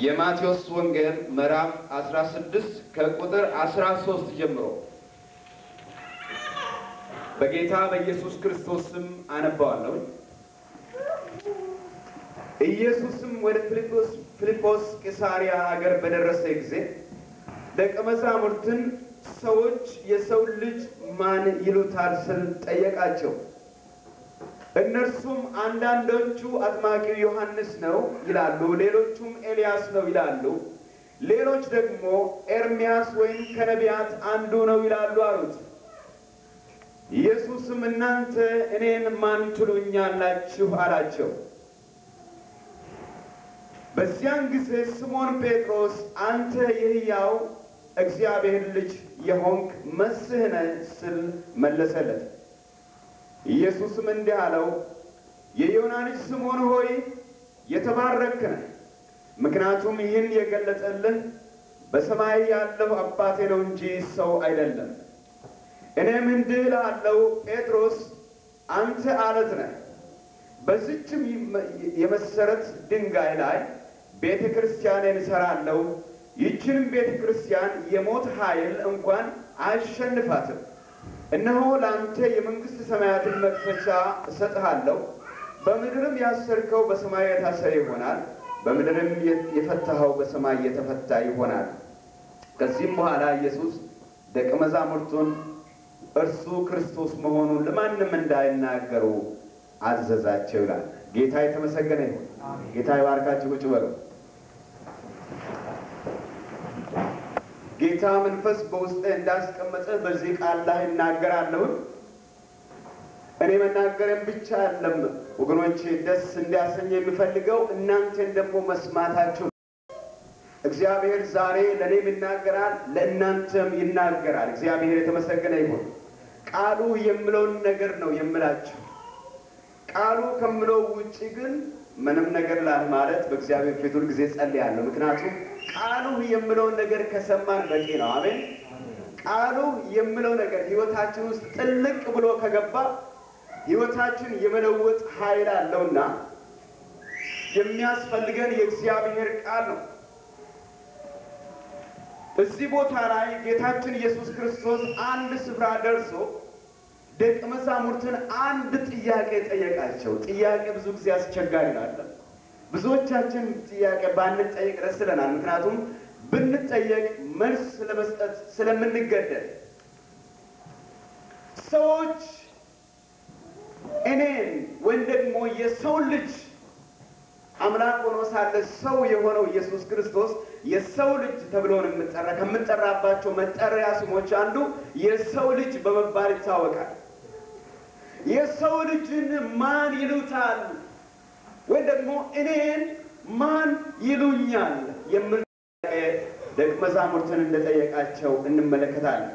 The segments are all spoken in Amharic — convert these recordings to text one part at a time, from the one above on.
የማቴዎስ ወንጌል ምዕራፍ 16 ከቁጥር 13 ጀምሮ በጌታ በኢየሱስ ክርስቶስ ስም አነባዋለሁ። ኢየሱስም ወደ ፊልጶስ ቂሳሪያ ሀገር በደረሰ ጊዜ ደቀ መዛሙርቱን ሰዎች የሰው ልጅ ማን ይሉታል ሲል ጠየቃቸው። እነርሱም አንዳንዶቹ አጥማቂው ዮሐንስ ነው ይላሉ፣ ሌሎቹም ኤልያስ ነው ይላሉ፣ ሌሎች ደግሞ ኤርምያስ ወይም ከነቢያት አንዱ ነው ይላሉ አሉት። ኢየሱስም እናንተ እኔን ማን ትሉኛላችሁ አላቸው። በዚያን ጊዜ ስምዖን ጴጥሮስ አንተ የሕያው እግዚአብሔር ልጅ የሆንክ መሲሕ ነህ ሲል መለሰለት። ኢየሱስም እንዲህ አለው፣ የዮና ልጅ ስምዖን ሆይ የተባረክህ ነህ፣ ምክንያቱም ይህን የገለጸልህ በሰማይ ያለው አባቴ ነው እንጂ ሰው አይደለም። እኔም እንዲህ እልሃለሁ፣ ጴጥሮስ አንተ ዓለት ነህ፣ በዚህችም የመሰረት ድንጋይ ላይ ቤተ ክርስቲያኔን እሠራለሁ፣ ይህችንም ቤተ ክርስቲያን የሞት ኃይል እንኳን አያሸንፋትም። እነሆ ለአንተ የመንግሥተ ሰማያትን መክፈቻ እሰጥሃለሁ፣ በምድርም ያሰርከው በሰማይ የታሰረ ይሆናል፣ በምድርም የፈታኸው በሰማይ የተፈታ ይሆናል። ከዚህም በኋላ ኢየሱስ ደቀ መዛሙርቱን እርሱ ክርስቶስ መሆኑን ለማንም እንዳይናገሩ አዘዛቸው ይላል። ጌታ የተመሰገነ ይሁን። ጌታ ይባርካችሁ። ቁጭ በሉ። ጌታ መንፈስ በውስጤ እንዳስቀመጠ በዚህ ቃል ላይ እናገራለሁ። እኔ መናገርም ብቻ አይደለም ወገኖቼ፣ ደስ እንዲያሰኝ የሚፈልገው እናንተን ደግሞ መስማታችሁ። እግዚአብሔር ዛሬ ለኔም ይናገራል፣ ለእናንተም ይናገራል። እግዚአብሔር የተመሰገነ ይሁን። ቃሉ የሚለውን ነገር ነው የምላችሁ። ቃሉ ከምለው ውጪ ግን ምንም ነገር ማለት በእግዚአብሔር ፊት ሁሉ ጊዜ ጸልያለሁ። ምክንያቱም ቃሉ የሚለው ነገር ከሰማን በቂ ነው። አሜን። ቃሉ የሚለው ነገር ህይወታችን ውስጥ ጥልቅ ብሎ ከገባ ሕይወታችን የመለወጥ ኃይል አለውና የሚያስፈልገን የእግዚአብሔር ቃል ነው። እዚህ ቦታ ላይ ጌታችን ኢየሱስ ክርስቶስ አንድ ስፍራ ደርሶ ደቀ መዛሙርትን አንድ ጥያቄ ጠየቃቸው። ጥያቄ ብዙ ጊዜ አስቸጋሪ ነው። ብዙዎቻችን ጥያቄ ባንጠየቅ ደስ ይለናል። ምክንያቱም ብንጠየቅ መልስ ለመስጠት ስለምንገደድ ሰዎች እኔን ወይም ደግሞ የሰው ልጅ አምላክ ሆኖ ሳለ ሰው የሆነው ኢየሱስ ክርስቶስ የሰው ልጅ ተብሎ ከምንጠራባቸው መጠሪያ ስሞች አንዱ የሰው ልጅ በመባል ይታወቃል። የሰው ልጅን ማን ይሉታል ወይ ደግሞ እኔን ማን ይሉኛል የሚል ደቀ መዛሙርትን እንደጠየቃቸው እንመለከታለን።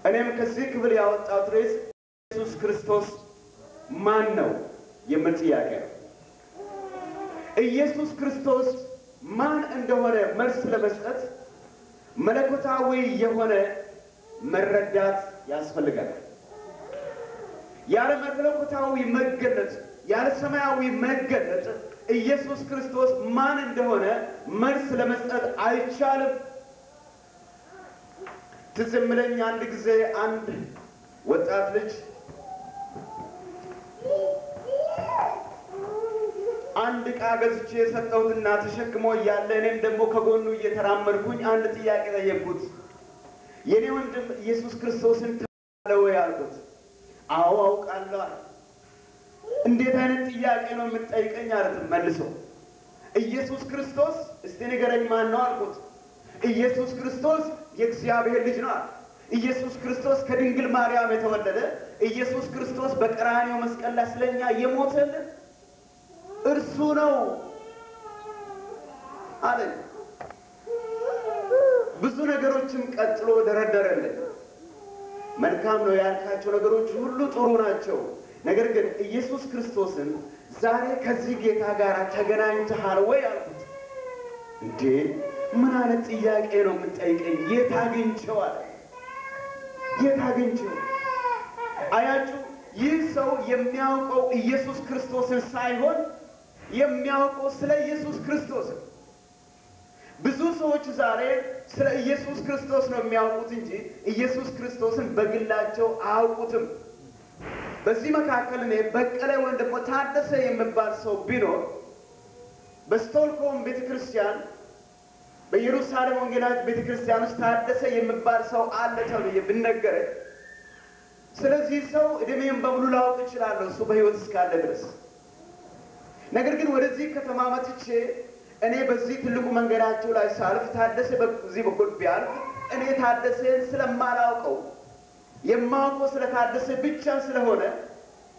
እኔም ከዚህ ክፍል ያወጣሁት ርዕስ ኢየሱስ ክርስቶስ ማን ነው የሚል ጥያቄ ነው። ኢየሱስ ክርስቶስ ማን እንደሆነ መልስ ለመስጠት መለኮታዊ የሆነ መረዳት ያስፈልጋል። ያለ መለኮታዊ መገለጥ ያለ ሰማያዊ መገለጥ ኢየሱስ ክርስቶስ ማን እንደሆነ መልስ ለመስጠት አይቻልም። ትዝ የሚለኝ አንድ ጊዜ አንድ ወጣት ልጅ አንድ ዕቃ ገዝቼ ሰጠሁትና ተሸክሞ እያለ እኔም ደግሞ ከጎኑ እየተራመድኩኝ አንድ ጥያቄ ጠየቅኩት። የኔ ወንድም ኢየሱስ ክርስቶስን ታውቃለህ ወይ አልኩት። አዎ አውቃለሁ አለ። እንዴት አይነት ጥያቄ ነው የምትጠይቀኝ አለ መልሶ። ኢየሱስ ክርስቶስ እስቲ ንገረኝ ማን ነው አልኩት። ኢየሱስ ክርስቶስ የእግዚአብሔር ልጅ ነው። ኢየሱስ ክርስቶስ ከድንግል ማርያም የተወለደ ኢየሱስ ክርስቶስ በቀራንዮ መስቀል ላይ ስለኛ የሞተልን እርሱ ነው አለ። ብዙ ነገሮችን ቀጥሎ ደረደረልን። መልካም ነው ያልካቸው ነገሮች ሁሉ ጥሩ ናቸው። ነገር ግን ኢየሱስ ክርስቶስን ዛሬ ከዚህ ጌታ ጋር ተገናኝተሃል ወይ አልኩት። እንዴ ምን አይነት ጥያቄ ነው የምትጠይቀኝ? የት አግኝቼው አለ። የት አግኝቼው? አያችሁ፣ ይህ ሰው የሚያውቀው ኢየሱስ ክርስቶስን ሳይሆን የሚያውቀው ስለ ኢየሱስ ክርስቶስ። ብዙ ሰዎች ዛሬ ስለ ኢየሱስ ክርስቶስ ነው የሚያውቁት እንጂ ኢየሱስ ክርስቶስን በግላቸው አያውቁትም። በዚህ መካከል እኔ በቀለ ወይም ደግሞ ታደሰ የሚባል ሰው ቢኖር በስቶክሆልም ቤተክርስቲያን በኢየሩሳሌም ወንጌላዊት ቤተክርስቲያን ውስጥ ታደሰ የሚባል ሰው አለ ተብዬ ብነገረኝ ስለዚህ ሰው እድሜን በሙሉ ላውቅ እችላለሁ እሱ በሕይወት እስካለ ድረስ። ነገር ግን ወደዚህ ከተማ መጥቼ እኔ በዚህ ትልቁ መንገዳቸው ላይ ሳልፍ ታደሰ በዚህ በኩል ቢያልፍ እኔ ታደሰን ስለማላውቀው የማውቀው ስለ ታደሰ ብቻ ስለሆነ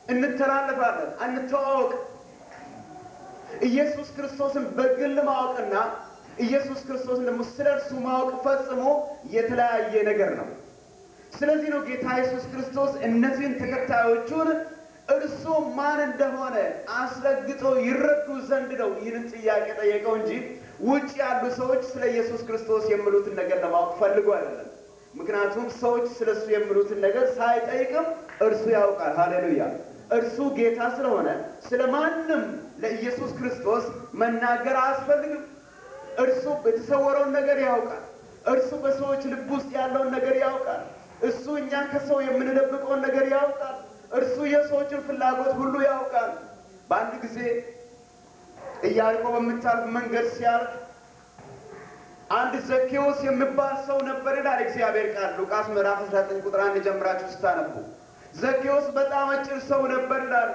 እንተላለፋለን፣ አንተዋወቅ። ኢየሱስ ክርስቶስን በግል ማወቅና ኢየሱስ ክርስቶስን ደግሞ ስለርሱ ማወቅ ፈጽሞ የተለያየ ነገር ነው። ስለዚህ ነው ጌታ ኢየሱስ ክርስቶስ እነዚህን ተከታዮቹን እርሱ ማን እንደሆነ አስረግጠው ይረዱ ዘንድ ነው ይህንን ጥያቄ ጠየቀው እንጂ ውጭ ያሉ ሰዎች ስለ ኢየሱስ ክርስቶስ የሚሉትን ነገር ለማወቅ ፈልገው አይደለም። ምክንያቱም ሰዎች ስለሱ የሚሉትን ነገር ሳይጠይቅም እርሱ ያውቃል። ሃሌሉያ! እርሱ ጌታ ስለሆነ ስለማንም ለኢየሱስ ክርስቶስ መናገር አያስፈልግም። እርሱ የተሰወረውን ነገር ያውቃል። እርሱ በሰዎች ልብ ውስጥ ያለውን ነገር ያውቃል። እሱ እኛ ከሰው የምንደብቀውን ነገር ያውቃል። እርሱ የሰዎችን ፍላጎት ሁሉ ያውቃል። በአንድ ጊዜ ኢያሪኮ በምታልፍ መንገድ ሲያልፍ አንድ ዘኬዎስ የሚባል ሰው ነበር ይላል እግዚአብሔር ቃል ሉቃስ ምዕራፍ 19 ቁጥር 1 ጀምራችሁ ስታነቡ። ዘኬዎስ በጣም አጭር ሰው ነበር ይላል።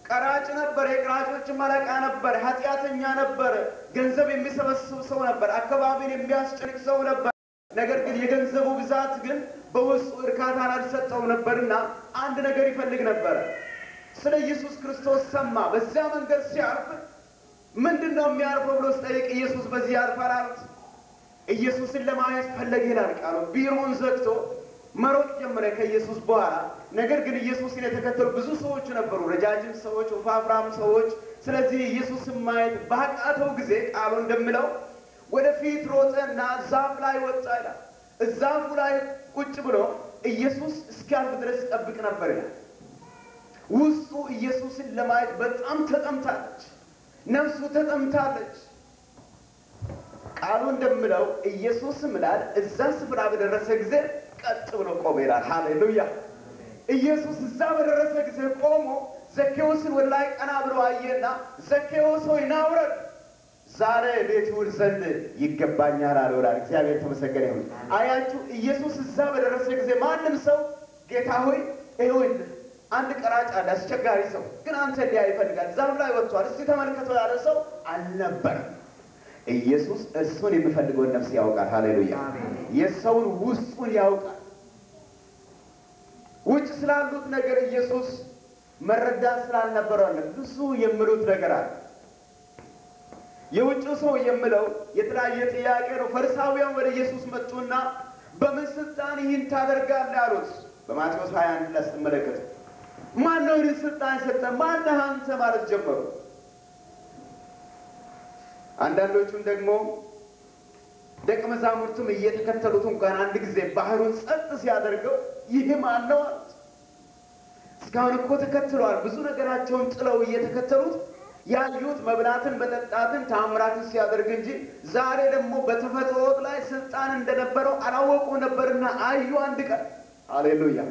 ቀራጭ ነበር፣ የቀራጮችም አለቃ ነበር፣ ኃጢአተኛ ነበር፣ ገንዘብ የሚሰበስብ ሰው ነበር፣ አካባቢን የሚያስጨንቅ ሰው ነበር። ነገር ግን የገንዘቡ ብዛት ግን በውስጡ እርካታን አልሰጠው ነበርና አንድ ነገር ይፈልግ ነበር። ስለ ኢየሱስ ክርስቶስ ሰማ። በዚያ መንገድ ሲያልፍ ምንድነው የሚያርፈው ብሎ ሲጠይቅ ኢየሱስ በዚህ ያልፋል አሉት። ኢየሱስን ለማየት ፈለገ ይላል ቃሉ። ቢሮውን ዘግቶ መሮጥ ጀመረ ከኢየሱስ በኋላ። ነገር ግን ኢየሱስን የተከተሉ ብዙ ሰዎች ነበሩ፣ ረጃጅም ሰዎች፣ ወፋፍራም ሰዎች። ስለዚህ ኢየሱስን ማየት ባቃተው ጊዜ ቃሉ እንደሚለው ወደፊት ሮጠና ዛፍ ላይ ወጣ ይላል። ዛፉ ላይ ቁጭ ብሎ ኢየሱስ እስኪያልፍ ድረስ ጠብቅ ነበር። ውስጡ ኢየሱስን ለማየት በጣም ተጠምታለች፣ ነፍሱ ተጠምታለች። ቃሉ እንደምለው ኢየሱስ ምላል እዛ ስፍራ በደረሰ ጊዜ ቀጥ ብሎ ቆመ ይላል። ሃሌሉያ! ኢየሱስ እዛ በደረሰ ጊዜ ቆሞ ዘኬዎስን ወደ ላይ ቀና ብሎ አየና ዘኬዎስ ሆይ ና ውረድ፣ ዛሬ ቤት ውል ዘንድ ይገባኛል አለው። እግዚአብሔር ተመሰገነ ይሁን። አያችሁ፣ ኢየሱስ እዛ በደረሰ ጊዜ ማንም ሰው ጌታ ሆይ ይኸውልህ አንድ ቀራጭ አለ፣ አስቸጋሪ ሰው ግን አንተ ሊያ ይፈልጋል፣ ዛፍ ላይ ወጥቷል፣ እስቲ ተመልከተው ያለ ሰው አልነበረም። ኢየሱስ እሱን የሚፈልገውን ነፍስ ያውቃል። ሃሌሉያ! የሰውን ውስጡን ያውቃል። ውጭ ስላሉት ነገር ኢየሱስ መረዳት ስላልነበረው ብዙ የሚሉት ነገር አለ። የውጭ ሰው የሚለው የተለያየ ጥያቄ ነው። ፈሪሳውያን ወደ ኢየሱስ መጡና በምን ስልጣን ይህን ታደርጋለህ አሉት። በማቴዎስ 21 ላይ ስትመለከቱ ማን ነው ይህን ስልጣን ሰጠ? ማን ነህ አንተ ማለት ጀመሩ። አንዳንዶቹም ደግሞ ደቀ መዛሙርቱም እየተከተሉት እንኳን አንድ ጊዜ ባህሩን ጸጥ ሲያደርገው ይህ ማን ነው አሉት። እስካሁን እኮ ተከትለዋል፣ ብዙ ነገራቸውን ጥለው እየተከተሉት ያዩት መብላትን መጠጣትን ታምራትን ሲያደርግ እንጂ ዛሬ ደግሞ በተፈጥሮ ላይ ስልጣን እንደነበረው አላወቁ ነበርና አዩ አንድ ቀን። ሃሌሉያ!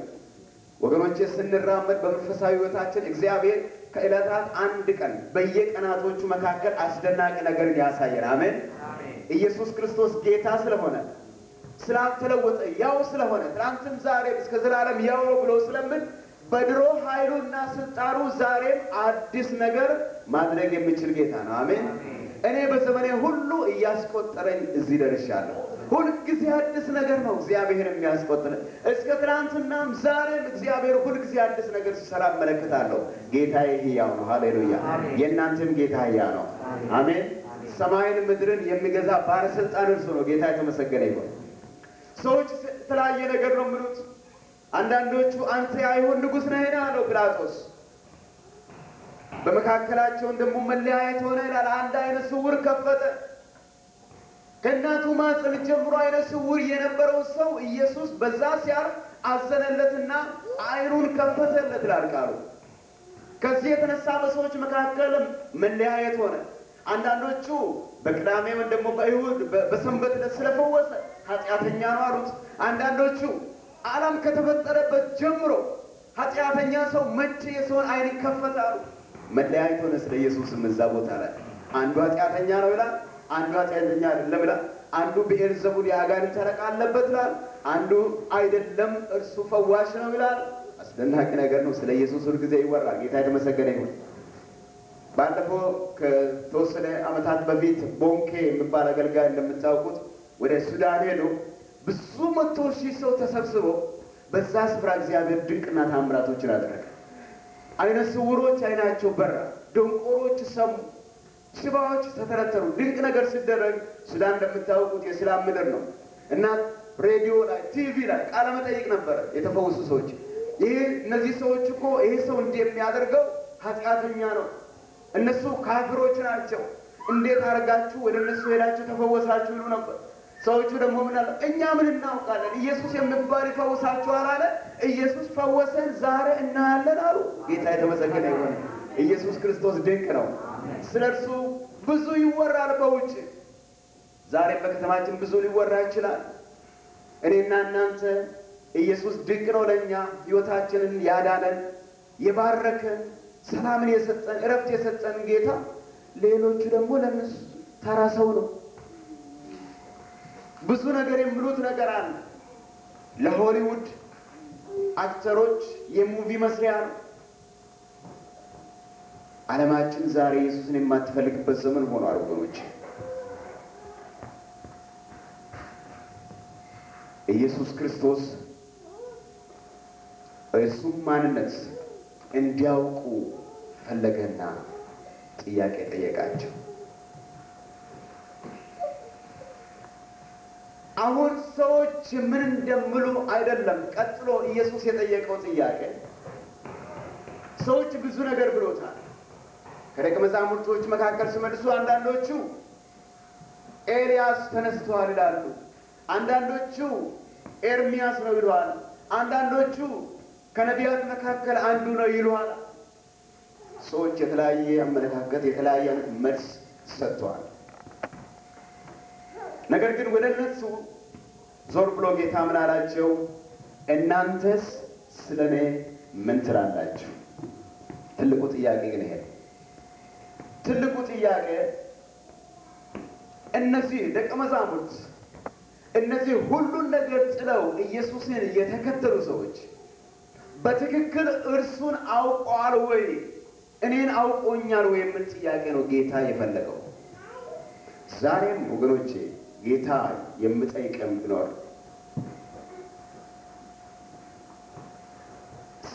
ወገኖቼ ስንራመድ በመንፈሳዊ ሕይወታችን እግዚአብሔር ከዕለታት አንድ ቀን በየቀናቶቹ መካከል አስደናቂ ነገርን ያሳየን። አሜን። ኢየሱስ ክርስቶስ ጌታ ስለሆነ ስላልተለወጠ ያው ስለሆነ ትናንትም ዛሬም እስከ ዘላለም ያው ብሎ ስለምን በድሮ ኃይሉና ስልጣኑ ዛሬም አዲስ ነገር ማድረግ የሚችል ጌታ ነው። አሜን። እኔ በዘመኔ ሁሉ እያስቆጠረኝ እዚህ ደርሻለሁ። ሁልጊዜ አዲስ ነገር ነው እግዚአብሔር የሚያስቆጥረን። እስከ ትናንትናም ዛሬም እግዚአብሔር ሁልጊዜ አዲስ ነገር ሲሰራ እመለከታለሁ። ጌታዬ ሕያው ነው። ሃሌሉያ! የእናንተም ጌታ ሕያው ነው። አሜን። ሰማይን ምድርን የሚገዛ ባለስልጣን እርሱ ነው። ጌታ የተመሰገነ ይሁን። ሰዎች የተለያየ ነገር ነው የሚሉት። አንዳንዶቹ አንተ የአይሁድ ንጉሥ ነህን አለው ጲላጦስ። በመካከላቸው ደግሞ መለያየት ሆነ ይላል። አንድ አይነ ስውር ከፈተ። ከእናቱ ማኅፀን ጀምሮ አይነ ስውር የነበረው ሰው ኢየሱስ በዛ ሲያልፍ አዘነለትና አይኑን ከፈተለት ይላል ቃሉ። ከዚህ የተነሳ በሰዎች መካከል መለያየት ሆነ። አንዳንዶቹ በቅዳሜ ወይም ደግሞ በይሁድ በሰንበት ዕለት ስለፈወሰ ኃጢአተኛ ነው አሉት። አንዳንዶቹ ዓለም ከተፈጠረበት ጀምሮ ኃጢአተኛ ሰው መቼ የሰውን አይን ይከፈታሉ? መለያየት ሆነ ስለ ኢየሱስም እዛ ቦታ ላይ አንዱ ኃጢአተኛ ነው ይላል፣ አንዱ ኃጢአተኛ አይደለም ይላል። አንዱ ብዔልዜቡል የአጋንንት አለቃ አለበት ይላል፣ አንዱ አይደለም እርሱ ፈዋሽ ነው ይላል። አስደናቂ ነገር ነው። ስለ ኢየሱስ ሁል ጊዜ ይወራል። ጌታ የተመሰገነ ይሁን። ባለፈው ከተወሰነ ዓመታት በፊት ቦንኬ የሚባል አገልጋይ እንደምታውቁት ወደ ሱዳን ሄዶ ብዙ 100,000 ሰው ተሰብስቦ በዛ ስፍራ እግዚአብሔር ድንቅና ታምራቶችን አደረገ። አይነ ስውሮች አይናቸው በራ፣ ደንቆሮች ሰሙ፣ ሽባዎች ተተረተሩ። ድንቅ ነገር ሲደረግ ሱዳን እንደምታውቁት የእስላም ምድር ነው እና ሬዲዮ ላይ ቲቪ ላይ ቃለ መጠይቅ ነበረ የተፈወሱ ሰዎች። እነዚህ ሰዎች እኮ ይሄ ሰው እንዲህ የሚያደርገው ኃጢአተኛ ነው፣ እነሱ ካፍሮች ናቸው፣ እንዴት አድርጋችሁ ወደ እነሱ ሄዳችሁ ተፈወሳችሁ ይሉ ነበር። ሰዎቹ ደግሞ ምን አለ? እኛ ምን እናውቃለን? ኢየሱስ የሚባል ይፈውሳችኋል አለ። ኢየሱስ ፈወሰን፣ ዛሬ እናያለን አሉ። ጌታ የተመሰገነ ይሁን። ኢየሱስ ክርስቶስ ድንቅ ነው። ስለ እርሱ ብዙ ይወራል በውጭ። ዛሬ በከተማችን ብዙ ሊወራ ይችላል። እኔና እናንተ ኢየሱስ ድንቅ ነው ለእኛ ሕይወታችንን ያዳነን የባረከን ሰላምን የሰጠን እረፍት የሰጠን ጌታ። ሌሎቹ ደግሞ ለነሱ ተራ ሰው ነው። ብዙ ነገር የሚሉት ነገር አለ። ለሆሊውድ አክተሮች የሙቪ መስሪያ ነው። ዓለማችን ዛሬ ኢየሱስን የማትፈልግበት ዘመን ሆኗል ወገኖች። ኢየሱስ ክርስቶስ እርሱም ማንነት እንዲያውቁ ፈለገና ጥያቄ ጠየቃቸው። አሁን ሰዎች ምን እንደሚሉ አይደለም ቀጥሎ ኢየሱስ የጠየቀው ጥያቄ። ሰዎች ብዙ ነገር ብሎታል። ከደቀ መዛሙርቶች መካከል ሲመልሱ አንዳንዶቹ ኤልያስ ተነስተዋል ይላሉ፣ አንዳንዶቹ ኤርሚያስ ነው ይለዋል፣ አንዳንዶቹ ከነቢያት መካከል አንዱ ነው ይሉሃል። ሰዎች የተለያየ አመለካከት የተለያየ መልስ ሰጥተዋል። ነገር ግን ወደ እነሱ ዞር ብሎ ጌታ ምን አላቸው? እናንተስ ስለኔ ምን ትላላችሁ? ትልቁ ጥያቄ ግን ይሄ ትልቁ ጥያቄ እነዚህ ደቀ መዛሙርት እነዚህ ሁሉን ነገር ጥለው ኢየሱስን የተከተሉ ሰዎች በትክክል እርሱን አውቀዋል ወይ? እኔን አውቆኛል ወይ? ምን ጥያቄ ነው ጌታ የፈለገው? ዛሬም ወገኖቼ ጌታ የምጠይቀም ቢኖር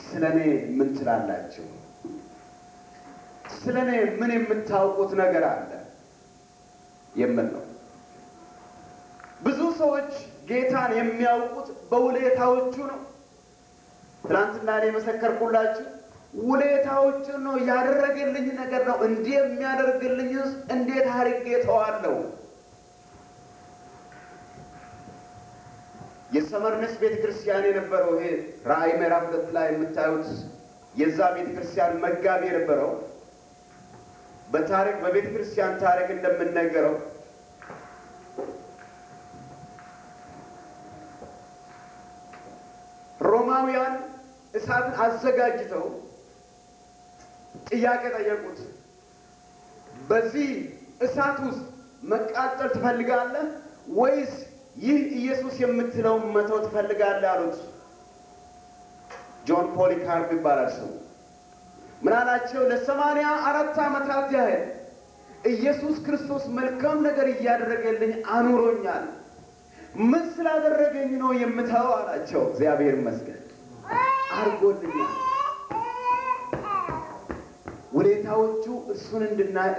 ስለኔ ምን ትላላችሁ? ስለኔ ምን የምታውቁት ነገር አለ የምን ነው? ብዙ ሰዎች ጌታን የሚያውቁት በውለታዎቹ ነው። ትናንትና እኔ መሰከርኩላችሁ። ውለታዎቹን ነው፣ ያደረገልኝ ነገር ነው። እንዲህ የሚያደርግልኝስ እንዴት አድርጌ ተዋለሁ? የሰመርነስ ቤተክርስቲያን የነበረው ይሄ ራእይ ምዕራፍ 2 ላይ የምታዩት የዛ ቤተክርስቲያን መጋቢ የነበረው በታሪክ በቤተክርስቲያን ታሪክ እንደምንነገረው ሮማውያን እሳትን አዘጋጅተው ጥያቄ ጠየቁት። በዚህ እሳት ውስጥ መቃጠል ትፈልጋለህ ወይስ ይህ ኢየሱስ የምትለው መተው ትፈልጋለህ አሉት። ጆን ፖሊካርፕ ይባላል ሰው። ምን አላቸው? ለ84 ዓመታት ያህል ኢየሱስ ክርስቶስ መልካም ነገር እያደረገልኝ አኑሮኛል። ምን ስላደረገኝ ነው የምተው አላቸው። እግዚአብሔር ይመስገን አርጎልኛል። ውለታዎቹ እሱን እንድናውቅ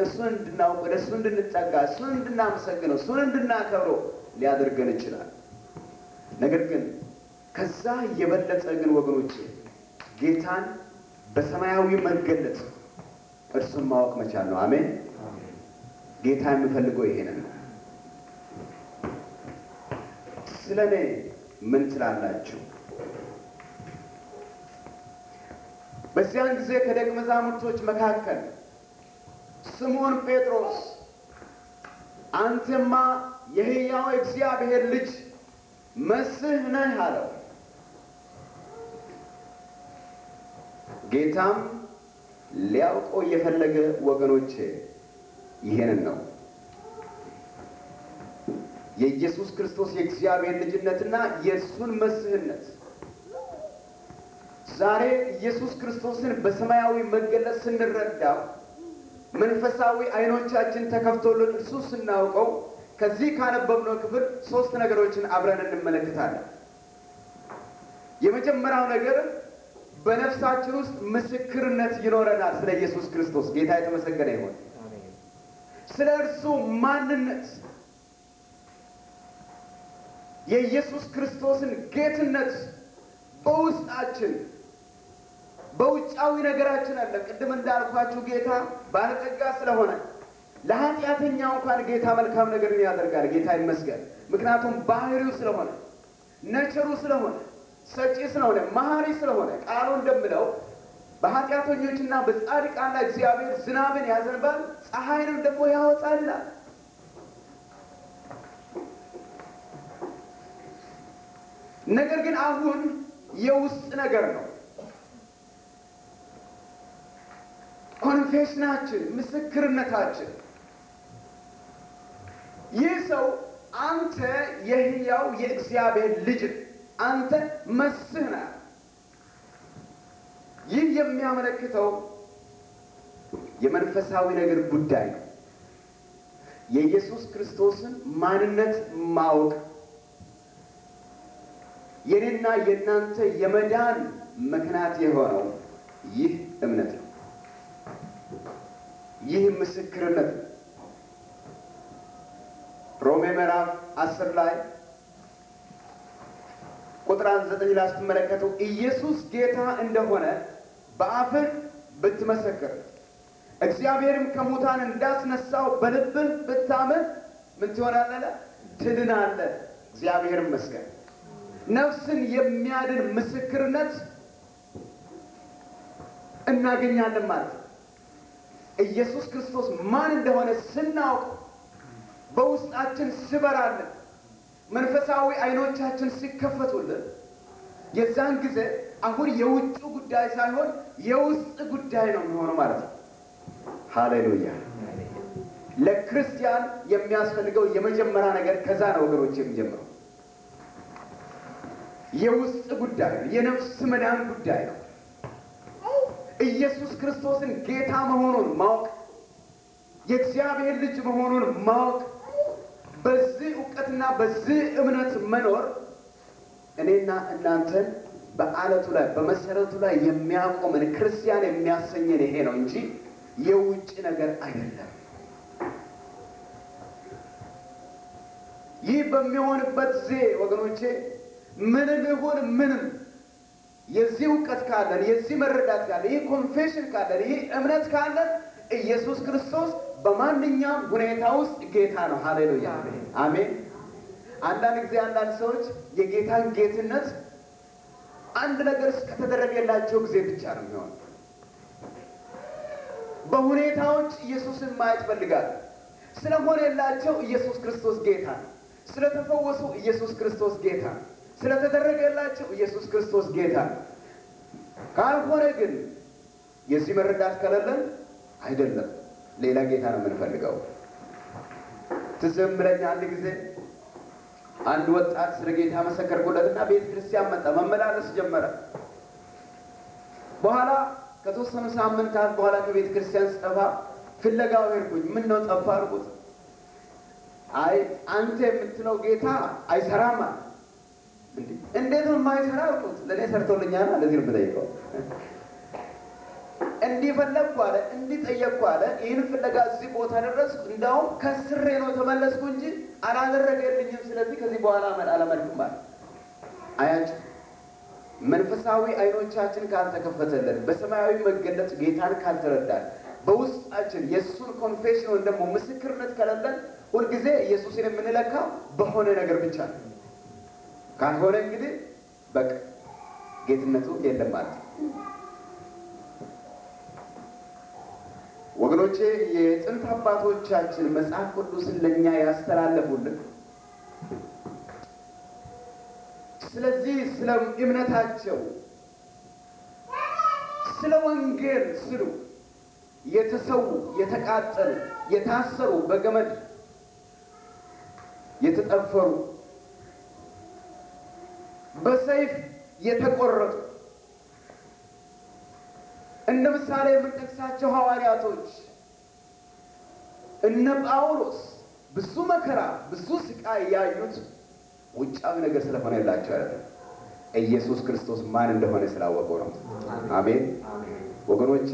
ወደ እሱ እንድንጠጋ እሱን እንድናመሰግነው እሱን እንድናከብረው ሊያደርገን ይችላል። ነገር ግን ከዛ የበለጠ ግን ወገኖቼ ጌታን በሰማያዊ መገለጥ እርሱን ማወቅ መቻል ነው። አሜን። ጌታ የሚፈልገው ይሄንን ነው። ስለኔ ምን ትላላችሁ? በዚያን ጊዜ ከደቀ መዛሙርቶች መካከል ስምዖን ጴጥሮስ አንተማ የሕያው እግዚአብሔር ልጅ መሲህ ነህ አለው። ጌታም ሊያውቀው የፈለገ ወገኖቼ ይሄንን ነው። የኢየሱስ ክርስቶስ የእግዚአብሔር ልጅነትና የእሱን መሲህነት ዛሬ ኢየሱስ ክርስቶስን በሰማያዊ መገለጥ ስንረዳው መንፈሳዊ አይኖቻችን ተከፍቶልን እርሱ ስናውቀው ከዚህ ካነበብነው ክፍል 3 ነገሮችን አብረን እንመለከታለን። የመጀመሪያው ነገር በነፍሳችን ውስጥ ምስክርነት ይኖረናል ስለ ኢየሱስ ክርስቶስ። ጌታ የተመሰገነ ይሁን። ስለ እርሱ ማንነት የኢየሱስ ክርስቶስን ጌትነት በውስጣችን በውጫዊ ነገራችን አለ። ቅድም እንዳልኳችሁ ጌታ ባለጠጋ ስለሆነ ለኃጢአተኛው እንኳን ጌታ መልካም ነገርን ያደርጋል። ጌታ ይመስገን። ምክንያቱም ባህሪው ስለሆነ ነቸሩ ስለሆነ ሰጪ ስለሆነ መሐሪ ስለሆነ ቃሉ እንደምለው በኃጢአተኞችና በጻድቃን ላይ እግዚአብሔር ዝናብን ያዘንባል፣ ፀሐይንም ደግሞ ያወጣል። ነገር ግን አሁን የውስጥ ነገር ነው። ኮንፌሽናችን ምስክርነታችን ይህ ሰው አንተ የሕያው የእግዚአብሔር ልጅ አንተ መሲህ ነህ። ይህ የሚያመለክተው የመንፈሳዊ ነገር ጉዳይ ነው። የኢየሱስ ክርስቶስን ማንነት ማወቅ የኔና የናንተ የመዳን ምክንያት የሆነው ይህ እምነት ነው። ይህ ምስክርነት ነው። ሮሜ ምዕራፍ 10 ላይ ቁጥር 9 ላይ ስትመለከቱ ኢየሱስ ጌታ እንደሆነ በአፍህ ብትመሰክር እግዚአብሔርም ከሙታን እንዳስነሳው በልብህ ብታምን ምን ትሆናለህ? ትድናለህ። እግዚአብሔር ይመስገን። ነፍስን የሚያድን ምስክርነት እናገኛለን ማለት ነው። ኢየሱስ ክርስቶስ ማን እንደሆነ ስናውቅ በውስጣችን ሲበራልን መንፈሳዊ አይኖቻችን ሲከፈቱልን የዛን ጊዜ አሁን የውጭ ጉዳይ ሳይሆን የውስጥ ጉዳይ ነው የሚሆነው ማለት ነው። ሃሌሉያ! ለክርስቲያን የሚያስፈልገው የመጀመሪያ ነገር ከዛ ነው ወገኖች የሚጀምረው። የውስጥ ጉዳይ ነው። የነፍስ መዳን ጉዳይ ነው። ኢየሱስ ክርስቶስን ጌታ መሆኑን ማወቅ፣ የእግዚአብሔር ልጅ መሆኑን ማወቅ፣ በዚህ ዕውቀትና በዚህ እምነት መኖር እኔና እናንተን በአለቱ ላይ በመሰረቱ ላይ የሚያቆመን ክርስቲያን የሚያሰኘን ይሄ ነው እንጂ የውጭ ነገር አይደለም። ይህ በሚሆንበት ጊዜ ወገኖቼ ምንም ይሁን ምንም የዚህ ዕውቀት ካለን፣ የዚህ መረዳት ካለን፣ ይህ ኮንፌሽን ካለን፣ ይህ እምነት ካለን ኢየሱስ ክርስቶስ በማንኛውም ሁኔታ ውስጥ ጌታ ነው። ሃሌሉያ! አሜን። አንዳንድ ጊዜ አንዳንድ ሰዎች የጌታን ጌትነት አንድ ነገር እስከተደረገላቸው ጊዜ ብቻ ነው የሚሆነው። በሁኔታዎች ኢየሱስን ማየት ፈልጋሉ። ስለሆነላቸው ኢየሱስ ክርስቶስ ጌታ ነው። ስለተፈወሱ ኢየሱስ ክርስቶስ ጌታ ነው። ስለተደረገላቸው ኢየሱስ ክርስቶስ ጌታ ነው። ካልሆነ ግን የዚህ መረዳት ከሌለን አይደለም፣ ሌላ ጌታ ነው የምንፈልገው። ትዘምረኝ አንድ ጊዜ አንድ ወጣት ስለ ጌታ መሰከርኩለትና ቤተ ክርስቲያን መጣ፣ መመላለስ ጀመረ። በኋላ ከተወሰኑ ሳምንታት በኋላ ከቤተ ክርስቲያን ስጠፋ ፍለጋው ሄድኩኝ። ምን ነው ጠፋ አልኩት። አይ አንተ የምትለው ጌታ አይሰራም አለ። እንዴት ነው የማይሰራ አልኩት። ለእኔ ሰርቶልኛል። ለዚህ ነው የምጠይቀው። እንዲህ ፈለግኩ አለ፣ እንዲህ ጠየቅኩ አለ። ይህን ፍለጋ እዚህ ቦታ ደረስኩ። እንዳውም ከስሬ ነው ተመለስኩ እንጂ አላደረገልኝም። ስለዚህ ከዚህ በኋላ አላመልክም አለ። አያችሁ፣ መንፈሳዊ አይኖቻችን ካልተከፈተልን፣ በሰማያዊ መገለጥ ጌታን ካልተረዳን፣ በውስጣችን የእሱን ኮንፌሽን ወይም ደግሞ ምስክርነት ከሌለን ሁልጊዜ ኢየሱስን የምንለካው በሆነ ነገር ብቻ ነው። ካልሆነ እንግዲህ በቃ ጌትነቱ የለም ማለት ነው። ወገኖቼ የጥንት አባቶቻችን መጽሐፍ ቅዱስን ለኛ ያስተላለፉልን ስለዚህ ስለ እምነታቸው ስለ ወንጌል ስሉ የተሰዉ፣ የተቃጠሉ፣ የታሰሩ፣ በገመድ የተጠፈሩ፣ በሰይፍ የተቆረጡ እንደ ምሳሌ የምንጠቅሳቸው ሐዋርያቶች እነ ጳውሎስ ብዙ መከራ ብዙ ስቃይ ያዩት ውጫዊ ነገር ስለሆነላቸው አይደለም፣ ኢየሱስ ክርስቶስ ማን እንደሆነ ስላወቁ ነው። አሜን። ወገኖቼ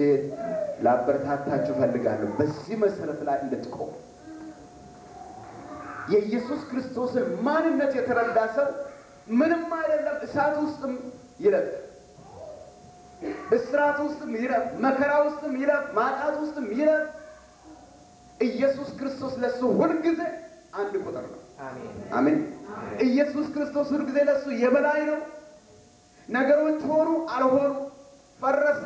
ላበረታታችሁ ፈልጋለሁ በዚህ መሰረት ላይ እንድትቆሙ። የኢየሱስ ክርስቶስን ማንነት የተረዳ ሰው ምንም አይደለም፣ እሳት ውስጥም ይለፍ፣ እስራት ውስጥም ይለፍ፣ መከራ ውስጥም ይለፍ፣ ማጣት ውስጥም ይለፍ፣ ኢየሱስ ክርስቶስ ለሱ ሁልጊዜ አንድ ቁጥር ነው። አሜን። ኢየሱስ ክርስቶስ ሁልጊዜ ለሱ የበላይ ነው። ነገሮች ሆኑ አልሆኑ፣ ፈረሰ፣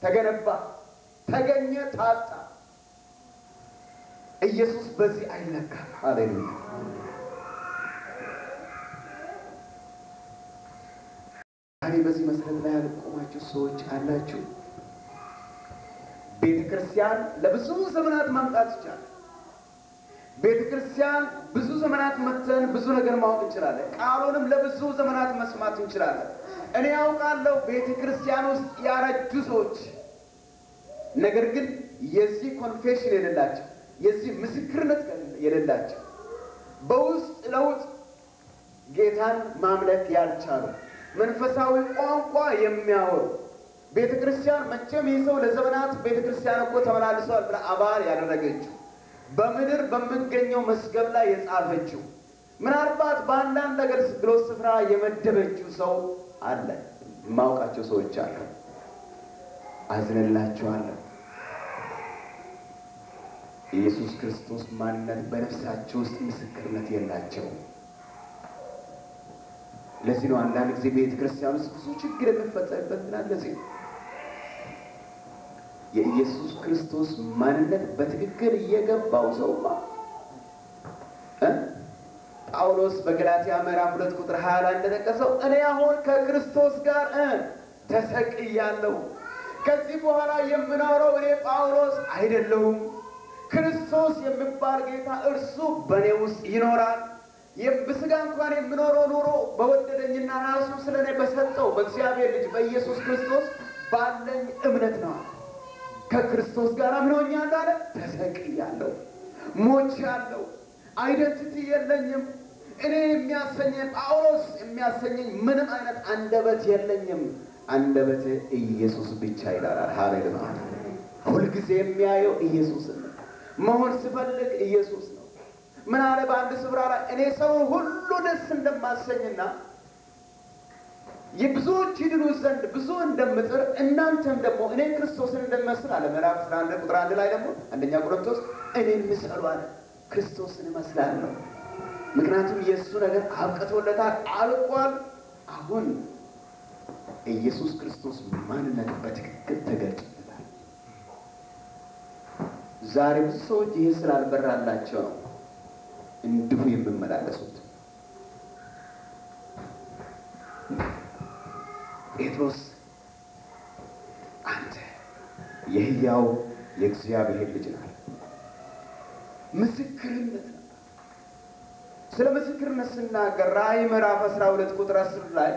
ተገነባ፣ ተገኘ፣ ታጣ፣ ኢየሱስ በዚህ አይለካም። ሃሌሉያ። ዛሬ በዚህ መሰረት ላይ ያልቆማችሁ ሰዎች አላችሁ። ቤተክርስቲያን ለብዙ ዘመናት ማምጣት ይቻላል። ቤተክርስቲያን ብዙ ዘመናት መተን ብዙ ነገር ማወቅ እንችላለን። ቃሉንም ለብዙ ዘመናት መስማት እንችላለን። እኔ ያውቃለሁ ቤተክርስቲያን ውስጥ ያረጁ ሰዎች፣ ነገር ግን የዚህ ኮንፌሽን የሌላቸው፣ የዚህ ምስክርነት የሌላቸው፣ በውስጥ ለውጥ ጌታን ማምለክ ያልቻሉ፣ መንፈሳዊ ቋንቋ የሚያወሩ ቤተክርስቲያን መቼም ይህ ሰው ለዘመናት ቤተክርስቲያን እኮ ተመላልሷል ብላ አባል ያደረገችው በምድር በሚገኘው መስገብ ላይ የጻፈችው ምናልባት በአንዳንድ አገልግሎት ስፍራ የመደበችው ሰው አለ። የማውቃቸው ሰዎች አሉ። አዝንላችኋለሁ። ኢየሱስ ክርስቶስ ማንነት በነፍሳቸው ውስጥ ምስክርነት የላቸው። ለዚህ ነው አንዳንድ ጊዜ ቤተክርስቲያን ውስጥ ብዙ ችግር የሚፈጠርበት ለዚህ የኢየሱስ ክርስቶስ ማንነት በትክክል እየገባው ሰውማ ጳውሎስ በገላትያ ምዕራፍ 2 ቁጥር 20 ላይ እንደተጠቀሰው እኔ አሁን ከክርስቶስ ጋር ተሰቅያለሁ ከዚህ በኋላ የምኖረው እኔ ጳውሎስ አይደለሁም ክርስቶስ የሚባል ጌታ እርሱ በኔ ውስጥ ይኖራል በሥጋ እንኳን የምኖረው ኑሮ በወደደኝና ራሱ ስለኔ በሰጠው በእግዚአብሔር ልጅ በኢየሱስ ክርስቶስ ባለኝ እምነት ነው ከክርስቶስ ጋር ምንሆኛለሁ አለ ተሰቅያለሁ ሞቻለሁ አይደንቲቲ የለኝም እኔ የሚያሰኘኝ ጳውሎስ የሚያሰኘኝ ምንም አይነት አንደበት የለኝም አንደበት ኢየሱስ ብቻ ይላል ሃሌሉያ ሁሉ ጊዜ የሚያየው ኢየሱስ ነው መሆን ሲፈልግ ኢየሱስ ነው ምን አለ በአንድ ስፍራ ላይ እኔ ሰው ሁሉ ደስ እንደማሰኝና የብዙዎች ይድኑ ዘንድ ብዙ እንደምጥር እናንተም ደግሞ እኔ ክርስቶስን እንደመስል አለ ምዕራፍ 11 ቁጥር 1 ላይ ደግሞ አንደኛ ቆሮንቶስ እኔን ምሰሉ አለ ክርስቶስን መስላለሁ ምክንያቱም ኢየሱስ ነገር አብቅቶለታል አልቋል አሁን ኢየሱስ ክርስቶስ ማንነት በትክክል ተገልጦለታል ዛሬ ብዙ ሰዎች ይሄ ስላልበራላቸው ነው እንዲሁ የሚመላለሱት ጴጥሮስ አንተ የሕያው የእግዚአብሔር ልጅ ነህ ምስክርነት ነው ስለ ምስክርነት ስናገር ራእይ ምዕራፍ 12 ቁጥር 10 ላይ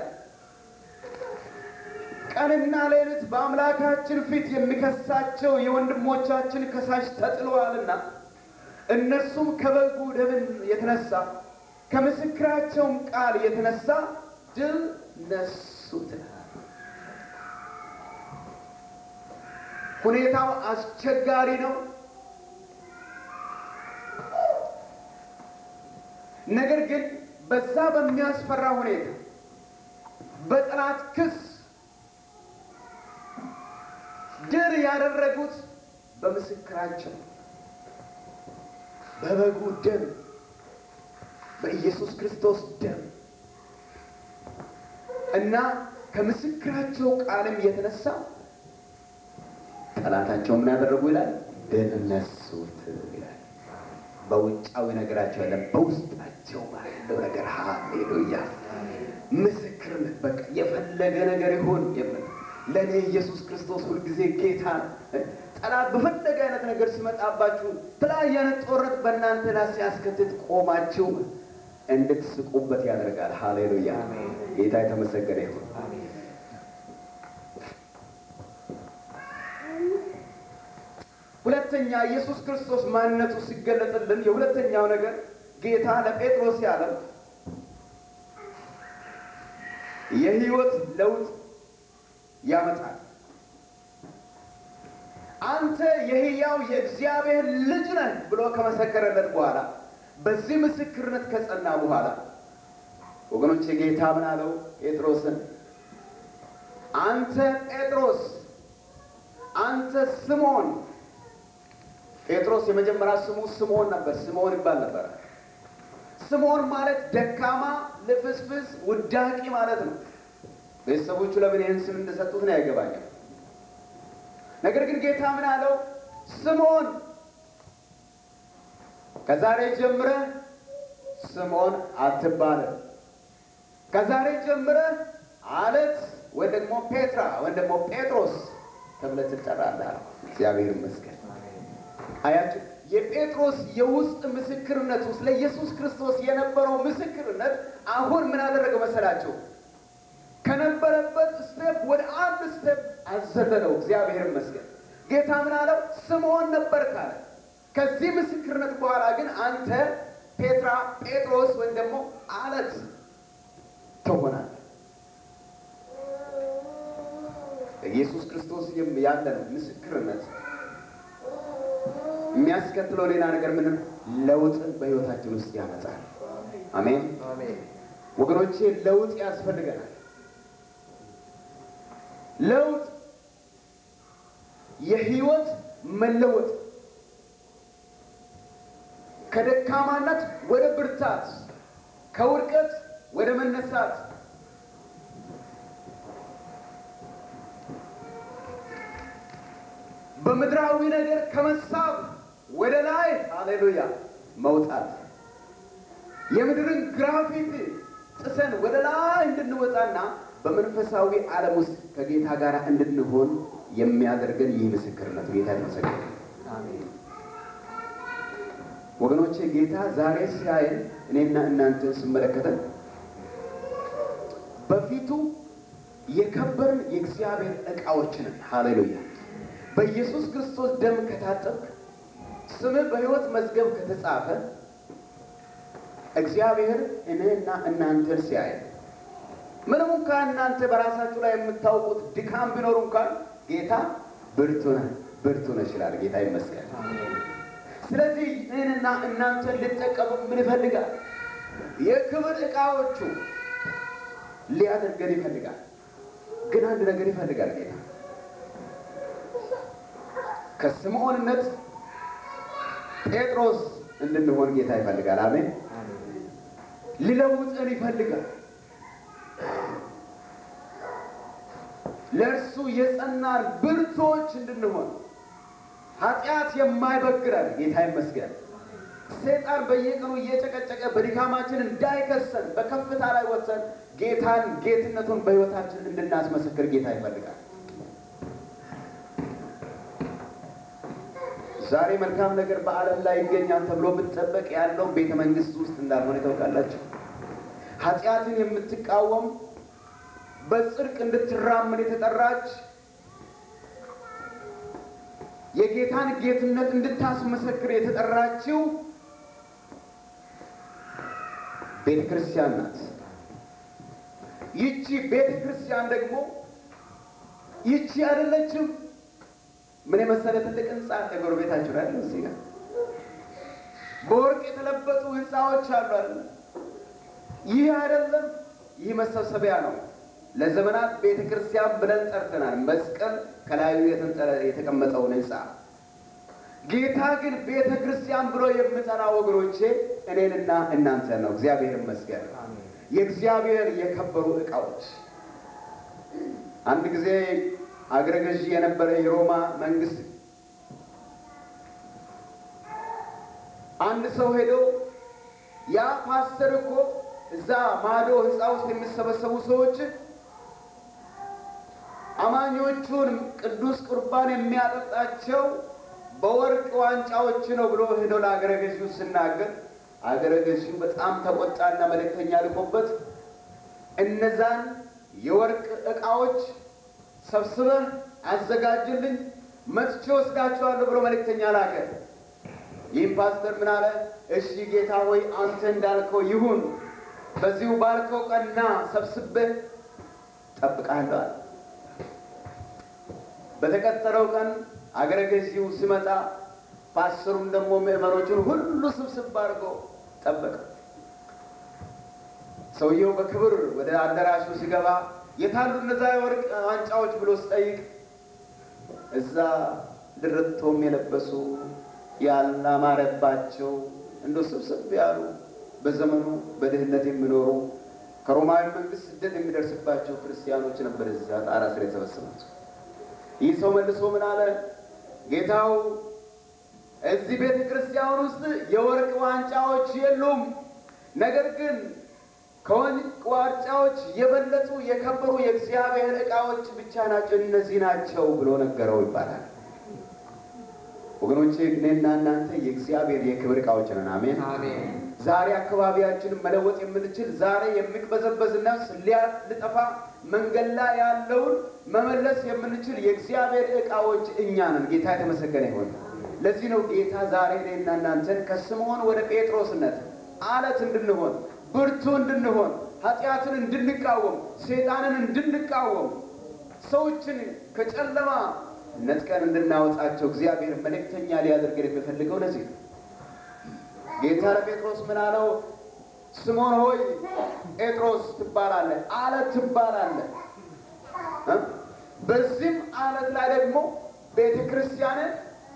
ቀንና ሌሊት በአምላካችን ፊት የሚከሳቸው የወንድሞቻችን ከሳሽ ተጥለዋልና እነርሱም ከበጉ ደም የተነሳ ከምስክራቸውም ቃል የተነሳ ድል ነሱት ሁኔታው አስቸጋሪ ነው ነገር ግን በዛ በሚያስፈራ ሁኔታ በጠላት ክስ ድል ያደረጉት በምስክራቸው በበጉ ደም በኢየሱስ ክርስቶስ ደም እና ከምስክራቸው ቃልም የተነሳ ጠላታቸው ምን ያደረጉ ይላል ድል ነሱት ይላል በውጫዊ ነገራቸው ያለ በውስጣቸው ባለው ነገር ሃሌሉያ ምስክርነት በቃ የፈለገ ነገር ይሁን የምን ለኔ ኢየሱስ ክርስቶስ ሁሉ ጊዜ ጌታ ጠላት በፈለገ አይነት ነገር ሲመጣባችሁ ተለያየ አይነት ጦርነት በእናንተ ላይ ሲያስከትት ቆማችሁ እንድትስቁበት ያደርጋል ሃሌሉያ ጌታ የተመሰገነ ይሁን ሁለተኛ ኢየሱስ ክርስቶስ ማንነቱ ሲገለጥልን የሁለተኛው ነገር ጌታ ለጴጥሮስ ያለው የህይወት ለውጥ ያመጣል አንተ የሕያው የእግዚአብሔር ልጅ ነህ ብሎ ከመሰከረለት በኋላ በዚህ ምስክርነት ከጸና በኋላ ወገኖቼ ጌታ ምን አለው ጴጥሮስን አንተ ጴጥሮስ አንተ ስምዖን ጴጥሮስ የመጀመሪያ ስሙ ስምዖን ነበር ስምዖን ይባል ነበር ስምዖን ማለት ደካማ ልፍስፍስ ውዳቂ ማለት ነው ቤተሰቦቹ ለምን ይህን ስም እንደሰጡት ነው ያገባኛል ነገር ግን ጌታ ምን አለው ስምዖን ከዛሬ ጀምረህ ስምዖን አትባልም ከዛሬ ጀምረህ አለት ወይ ደግሞ ፔትራ ወይ ደግሞ ጴጥሮስ ተብለህ ትጠራለህ እግዚአብሔር ይመስገን አያችሁ የጴጥሮስ የውስጥ ምስክርነት ውስጥ ለኢየሱስ ክርስቶስ የነበረው ምስክርነት አሁን ምን አደረገ መሰላችሁ ከነበረበት ስቴፕ ወደ አንድ ስቴፕ አዘለለው እግዚአብሔር ይመስገን ጌታ ምን አለው ስምዖን ነበር ካለ ከዚህ ምስክርነት በኋላ ግን አንተ ፔትራ ጴጥሮስ ወይ ደግሞ አለት ትሆናለህ ኢየሱስ ክርስቶስ ያለን ምስክርነት የሚያስከትለው ሌላ ነገር ምንም ለውጥ በህይወታችን ውስጥ ያመጣል አሜን አሜን ወገኖቼ ለውጥ ያስፈልገናል ለውጥ የህይወት መለወጥ ከደካማነት ወደ ብርታት ከውድቀት ወደ መነሳት በምድራዊ ነገር ከመሳብ ወደ ላይ ሃሌሉያ መውጣት የምድርን ግራፊቲ ጥሰን ወደ ላይ እንድንወጣና በመንፈሳዊ ዓለም ውስጥ ከጌታ ጋር እንድንሆን የሚያደርገን ይህ ምስክርነት ጌታ ይመስገን። አሜን። ወገኖቼ ጌታ ዛሬ ሲያየን እኔና እናንተን ሲመለከተን በፊቱ የከበርን የእግዚአብሔር ዕቃዎች ነን። ሃሌሉያ። በኢየሱስ ክርስቶስ ደም ከታጠብክ ስምህ በሕይወት መዝገብ ከተጻፈ እግዚአብሔር እኔና እናንተን ሲያየን ምንም እንኳን እናንተ በራሳችሁ ላይ የምታውቁት ድካም ቢኖር እንኳን ጌታ ብርቱ ነህ ይላል። ጌታ ይመስገን። ስለዚህ እኔና እናንተን ልጠቀም ምን ይፈልጋል? የክብር ዕቃዎቹ ሊያደርገን ይፈልጋል። ግን አንድ ነገር ይፈልጋል ጌታ ከስምዖንነት ጴጥሮስ እንድንሆን ጌታ ይፈልጋል። አሜን። ሊለውጠን ይፈልጋል። ለእርሱ የጸናን ብርቶች እንድንሆን ኃጢአት የማይበግረን ጌታ ይመስገን። ሰይጣን በየቀኑ እየጨቀጨቀ በድካማችን እንዳይከሰን በከፍታ ላይ ወጥተን ጌታን ጌትነቱን በሕይወታችን እንድናስመሰክር ጌታ ይፈልጋል። ዛሬ መልካም ነገር በዓለም ላይ ይገኛል ተብሎ ብትጠበቅ ያለው ቤተ መንግስት ውስጥ እንዳልሆነ ታውቃላችሁ። ኃጢአትን የምትቃወም በጽድቅ እንድትራመድ የተጠራች የጌታን ጌትነት እንድታስመሰክር የተጠራችው ቤተ ክርስቲያን ናት። ይቺ ቤተ ክርስቲያን ደግሞ ይቺ አይደለችም። ምን የመሰለ ትልቅ ህንጻ ለጎረቤታችሁ አይደል? እዚህ ጋር በወርቅ የተለበጡ ህንጻዎች አሉ አይደል? ይህ አይደለም። ይህ መሰብሰቢያ ነው። ለዘመናት ቤተ ክርስቲያን ብለን ጠርተናል። መስቀል ከላዩ የተቀመጠውን ህንጻ ጌታ ግን ቤተ ክርስቲያን ብሎ የምጠራ ወገኖቼ እኔንና እናንተ ነው። እግዚአብሔር ይመስገን። የእግዚአብሔር የከበሩ ዕቃዎች። አንድ ጊዜ አገረ ገዢ የነበረ የሮማ መንግስት አንድ ሰው ሄዶ ያ ፓስተር እኮ እዛ ማዶ ህንጻ ውስጥ የሚሰበሰቡ ሰዎች አማኞቹን ቅዱስ ቁርባን የሚያጠጣቸው በወርቅ ዋንጫዎች ነው ብሎ ሄዶ ለአገረ ገዢው ሲናገር አገረ ገዢው በጣም ተቆጣና መልእክተኛ ልኮበት እነዛን የወርቅ ዕቃዎች ሰብስበህ አዘጋጅልኝ መጥቼ ወስዳቸዋለሁ ብሎ መልእክተኛ ላከ። ይህም ፓስተር ምን አለ? እሺ ጌታ ሆይ አንተ እንዳልከው ይሁን፣ በዚሁ ባልከው ቀንና ሰብስበህ ጠብቃለሁ አለ። በተቀጠረው ቀን አገረ ገዢው ሲመጣ ፓስተሩም ደግሞ ምዕመኖቹን ሁሉ ስብስብ አድርጎ ጠበቀ። ሰውየው በክብር ወደ አዳራሹ ሲገባ የታሉ እነዛ የወርቅ ዋንጫዎች ብሎ ሲጠይቅ እዛ ድርቶም የለበሱ ያላማረባቸው እንደው ስብስብ ያሉ በዘመኑ በድህነት የሚኖሩ ከሮማዊ መንግስት ስደት የሚደርስባቸው ክርስቲያኖች ነበር እዛ ጣራ ስር የተሰበሰቡት። ይህ ሰው መልሶ ምን አለ? ጌታው እዚህ ቤተ ክርስቲያን ውስጥ የወርቅ ዋንጫዎች የሉም፣ ነገር ግን ከወርቅ ዋንጫዎች የበለጡ የከበሩ የእግዚአብሔር ዕቃዎች ብቻ ናቸው፣ እነዚህ ናቸው ብሎ ነገረው ይባላል። ወገኖቼ እኔና እናንተ የእግዚአብሔር የክብር ዕቃዎች ነን። አሜን አሜን። ዛሬ አካባቢያችንን መለወጥ የምንችል ዛሬ የሚቅበዘበዝ ነፍስ ሊጠፋ መንገድ ላይ ያለውን መመለስ የምንችል የእግዚአብሔር ዕቃዎች እኛ ነን። ጌታ የተመሰገነ ይሁን። ለዚህ ነው ጌታ ዛሬ እኔና እናንተን ከስምዖን ወደ ጴጥሮስነት አለት እንድንሆን ብርቱ እንድንሆን ኃጢአትን እንድንቃወም ሰይጣንን እንድንቃወም ሰዎችን ከጨለማ ነጥቀን እንድናወጣቸው እግዚአብሔር መልእክተኛ ሊያደርገን የሚፈልገው ለዚህ ነው። ጌታ ለጴጥሮስ ምን አለው? ስምዖን ሆይ ጴጥሮስ ትባላለህ፣ አለት ትባላለህ። በዚህም አለት ላይ ደግሞ ቤተ ክርስቲያንን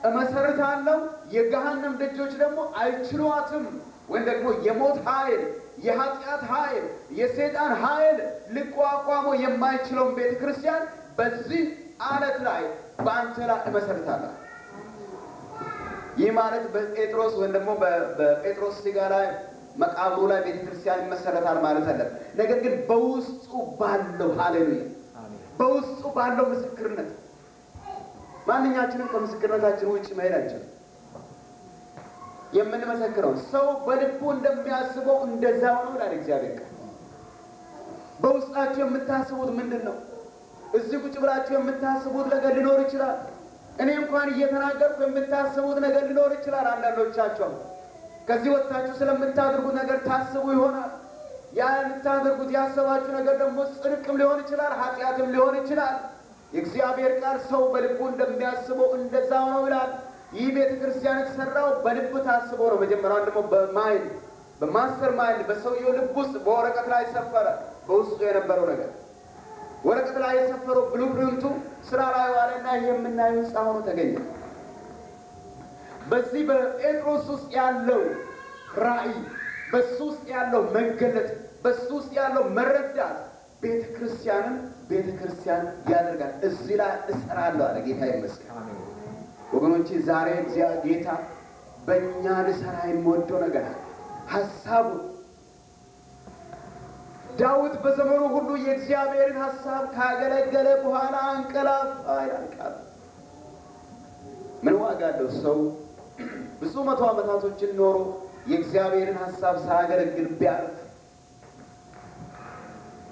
እመሰርታለሁ፣ የገሃነም ደጆች ደግሞ አይችሏትም። ወይም ደግሞ የሞት ኃይል፣ የኃጢአት ኃይል፣ የሰይጣን ኃይል ሊቋቋመው የማይችለውን ቤተ ክርስቲያን በዚህ አለት ላይ በአንተ ላይ እመሰርታለሁ። ይህ ማለት በጴጥሮስ ወይም ደግሞ በጴጥሮስ ሥጋ ላይ መቃብሩ ላይ ቤተክርስቲያን ይመሰረታል ማለት አይደለም። ነገር ግን በውስጡ ባለው ሃሌሉያ በውስጡ ባለው ምስክርነት ማንኛችንም ከምስክርነታችን ውጭ መሄድ አንችልም። የምንመሰክረው ሰው በልቡ እንደሚያስበው እንደዛው ነው ይላል እግዚአብሔር። በውስጣችሁ የምታስቡት ምንድነው? እዚህ ቁጭ ብላችሁ የምታስቡት ነገር ሊኖር ይችላል። እኔ እንኳን እየተናገርኩ የምታስቡት ነገር ሊኖር ይችላል። አንዳንዶቻችሁ ከዚህ ወጣችሁ ስለምታደርጉት ነገር ታስቡ ይሆናል። ያ የምታደርጉት ያሰባችሁ ነገር ደግሞ ጽድቅም ሊሆን ይችላል፣ ኃጢአትም ሊሆን ይችላል። የእግዚአብሔር ቃል ሰው በልቡ እንደሚያስበው እንደዛው ነው ይላል። ይህ ቤተክርስቲያን የተሰራው በልብ ታስቦ ነው። መጀመሪያው ደግሞ በማይንድ በማስተር ማይንድ በሰውየው ልብ ውስጥ በወረቀት ላይ ሰፈረ። በውስጡ የነበረው ነገር ወረቀት ላይ የሰፈረው ብሉፕሪንቱ ስራ ላይ ዋለና የምናየው ሕንጻ ሆኖ ተገኘ። በዚህ በጴጥሮስ ውስጥ ያለው ራእይ፣ በሱ ውስጥ ያለው መገለጥ፣ በሱ ውስጥ ያለው መረዳት ቤተክርስቲያን ያደርጋል። እዚህ ላይ እሰራለሁ አለ ጌታ ይመስገን። ወገኖቼ ዛሬ ጌታ በእኛ ልሰራ የሚወደው ነገር ሐሳቡ ዳዊት በዘመኑ ሁሉ የእግዚአብሔርን ሐሳብ ካገለገለ በኋላ አንቀላፋ ይላል ቃል። ምን ዋጋ አለው ሰው ብዙ መቶ ዓመታቶችን ኖሮ የእግዚአብሔርን ሐሳብ ሳያገለግል ቢያልፍ?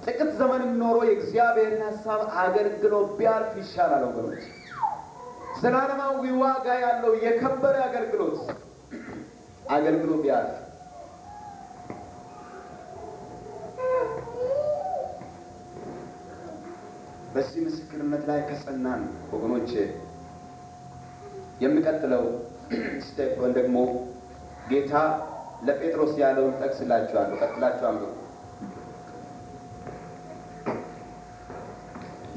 ጥቂት ዘመንም ኖሮ የእግዚአብሔርን ሐሳብ አገልግሎ ቢያልፍ ይሻላል ወገኖች። ዘላለማዊ ዋጋ ያለው የከበረ አገልግሎት አገልግሎ ቢያልፍ በዚህ ምስክርነት ላይ ከጸናን ወገኖች የሚቀጥለው ስቴፕ ደግሞ ጌታ ለጴጥሮስ ያለውን ጠቅስላችኋለሁ። ቀጥላችሁ አንብቡ።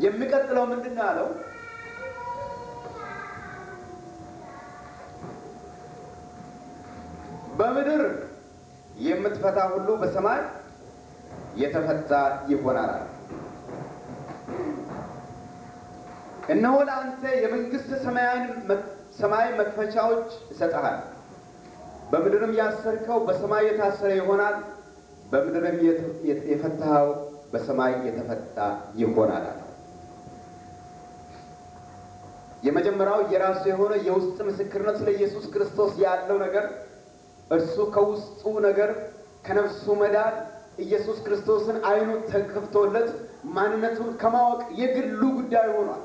የሚቀጥለው ምንድነው ያለው? በምድር የምትፈታ ሁሉ በሰማይ የተፈታ ይሆናል። እነሆ ለአንተ የመንግሥተ ሰማይ መክፈቻዎች እሰጥሃለሁ። በምድርም ያሰርከው በሰማይ የታሰረ ይሆናል፣ በምድርም የፈታኸው በሰማይ የተፈታ ይሆናል። የመጀመሪያው የራሱ የሆነ የውስጥ ምስክርነት ስለ ኢየሱስ ክርስቶስ ያለው ነገር እርሱ ከውስጡ ነገር ከነፍሱ መዳን ኢየሱስ ክርስቶስን አይኑ ተከፍቶለት ማንነቱን ከማወቅ የግሉ ጉዳይ ሆኗል።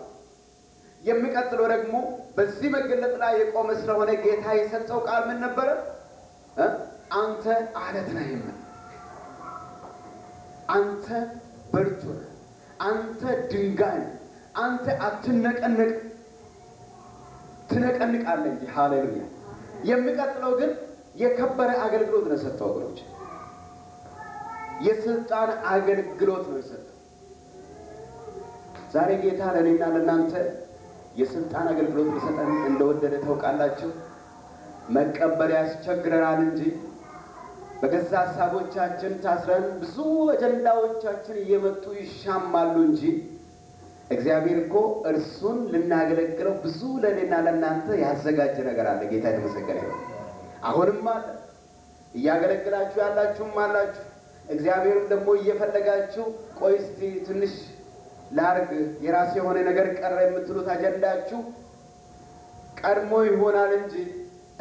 የሚቀጥለው ደግሞ በዚህ መገለጥ ላይ የቆመ ስለሆነ ጌታ የሰጠው ቃል ምን ነበረ? አንተ አለት ነህ፣ አንተ ብርቱ ነህ፣ አንተ ድንጋይ ነህ፣ አንተ አትነቀነቅ፣ ትነቀንቃለህ እንጂ። ሃሌሉያ። የሚቀጥለው ግን የከበረ አገልግሎት ነው የሰጠው ወገኖች። የስልጣን አገልግሎት ነው የሰጠው። ዛሬ ጌታ ለእኔና ለእናንተ የስልጣን አገልግሎት ሊሰጠን እንደወደደ ታውቃላችሁ። መቀበል ያስቸግረናል እንጂ በገዛ ሐሳቦቻችን ታስረን ብዙ አጀንዳዎቻችን እየመጡ ይሻማሉ እንጂ እግዚአብሔር እኮ እርሱን ልናገለግለው ብዙ ለእኔና ለእናንተ ያዘጋጀ ነገር አለ። ጌታ የተመሰገነ ይሁን። አሁንም አለ፣ እያገለግላችሁ ያላችሁም አላችሁ። እግዚአብሔርም ደግሞ እየፈለጋችሁ ቆይ እስቲ ትንሽ ላርግ የራስ የሆነ ነገር ቀረ የምትሉት አጀንዳችሁ ቀድሞ ይሆናል እንጂ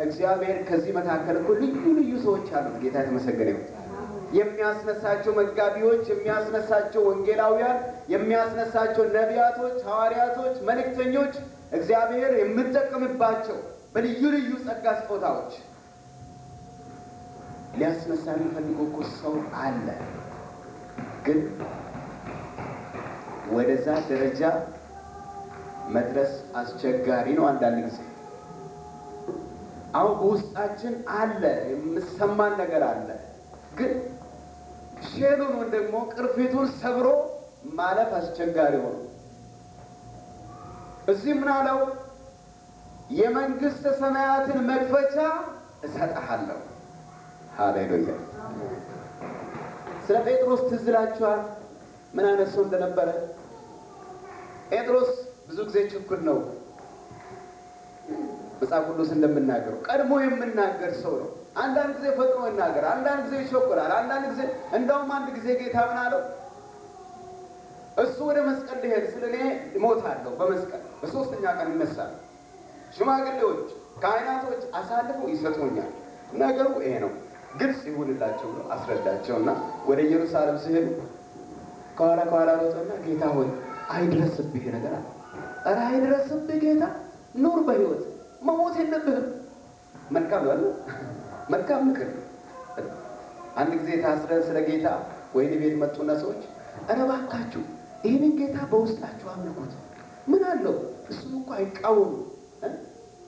እግዚአብሔር ከዚህ መካከል እኮ ልዩ ሰዎች አሉት። ጌታ የተመሰገነ ይሁን። የሚያስነሳቸው መጋቢዎች፣ የሚያስነሳቸው ወንጌላውያን፣ የሚያስነሳቸው ነቢያቶች፣ ሐዋርያቶች፣ መልእክተኞች እግዚአብሔር የምጠቀምባቸው በልዩ ልዩ ጸጋ ስጦታዎች ሊያስነሳ የሚፈልገው እኮ ሰው አለ። ግን ወደዛ ደረጃ መድረስ አስቸጋሪ ነው አንዳንድ ጊዜ። አሁን በውስጣችን አለ የምሰማን ነገር አለ። ግን ሼሉን ወይም ደግሞ ቅርፊቱን ሰብሮ ማለፍ አስቸጋሪ ሆኖ እዚህ ምን አለው? የመንግሥተ ሰማያትን መክፈቻ እሰጥሃለሁ። ሃሌሉያ። ስለ ጴጥሮስ ትዝ ይላችኋል ምን አይነት ሰው እንደነበረ? ጴጥሮስ ብዙ ጊዜ ችኩል ነው። መጽሐፍ ቅዱስ እንደምናገረው ቀድሞ የምናገር ሰው ነው። አንዳንድ ጊዜ ፈጥኖ ይናገር፣ አንዳንድ ጊዜ ይሾክራል፣ አንዳንድ ጊዜ እንደውም አንድ ጊዜ ጌታ ምን አለው? እሱ ወደ መስቀል ሊሄድ ስለኔ እሞታለሁ በመስቀል በሶስተኛ ቀን እነሳለሁ፣ ሽማግሌዎች ካህናቶች አሳልፈው ይሰጡኛል። ነገሩ ይሄ ነው። ግልጽ ይሁንላቸው ነው አስረዳቸውና ወደ ኢየሩሳሌም ሲሄዱ ከኋላ ሮጠና ጌታ ሆይ አይድረስብህ ነገር አለ። ኧረ አይድረስብህ ጌታ፣ ኑር በህይወት መሞት የለብህም። መልካም ነው አይደል? መልካም ምክር። አንድ ጊዜ ታስረን ስለ ጌታ ወይን ቤት መጡና ሰዎች ኧረ እባካችሁ ይህንን ጌታ በውስጣችሁ አምልኩት፣ ምን አለው እሱን እኮ አይቃወሙ፣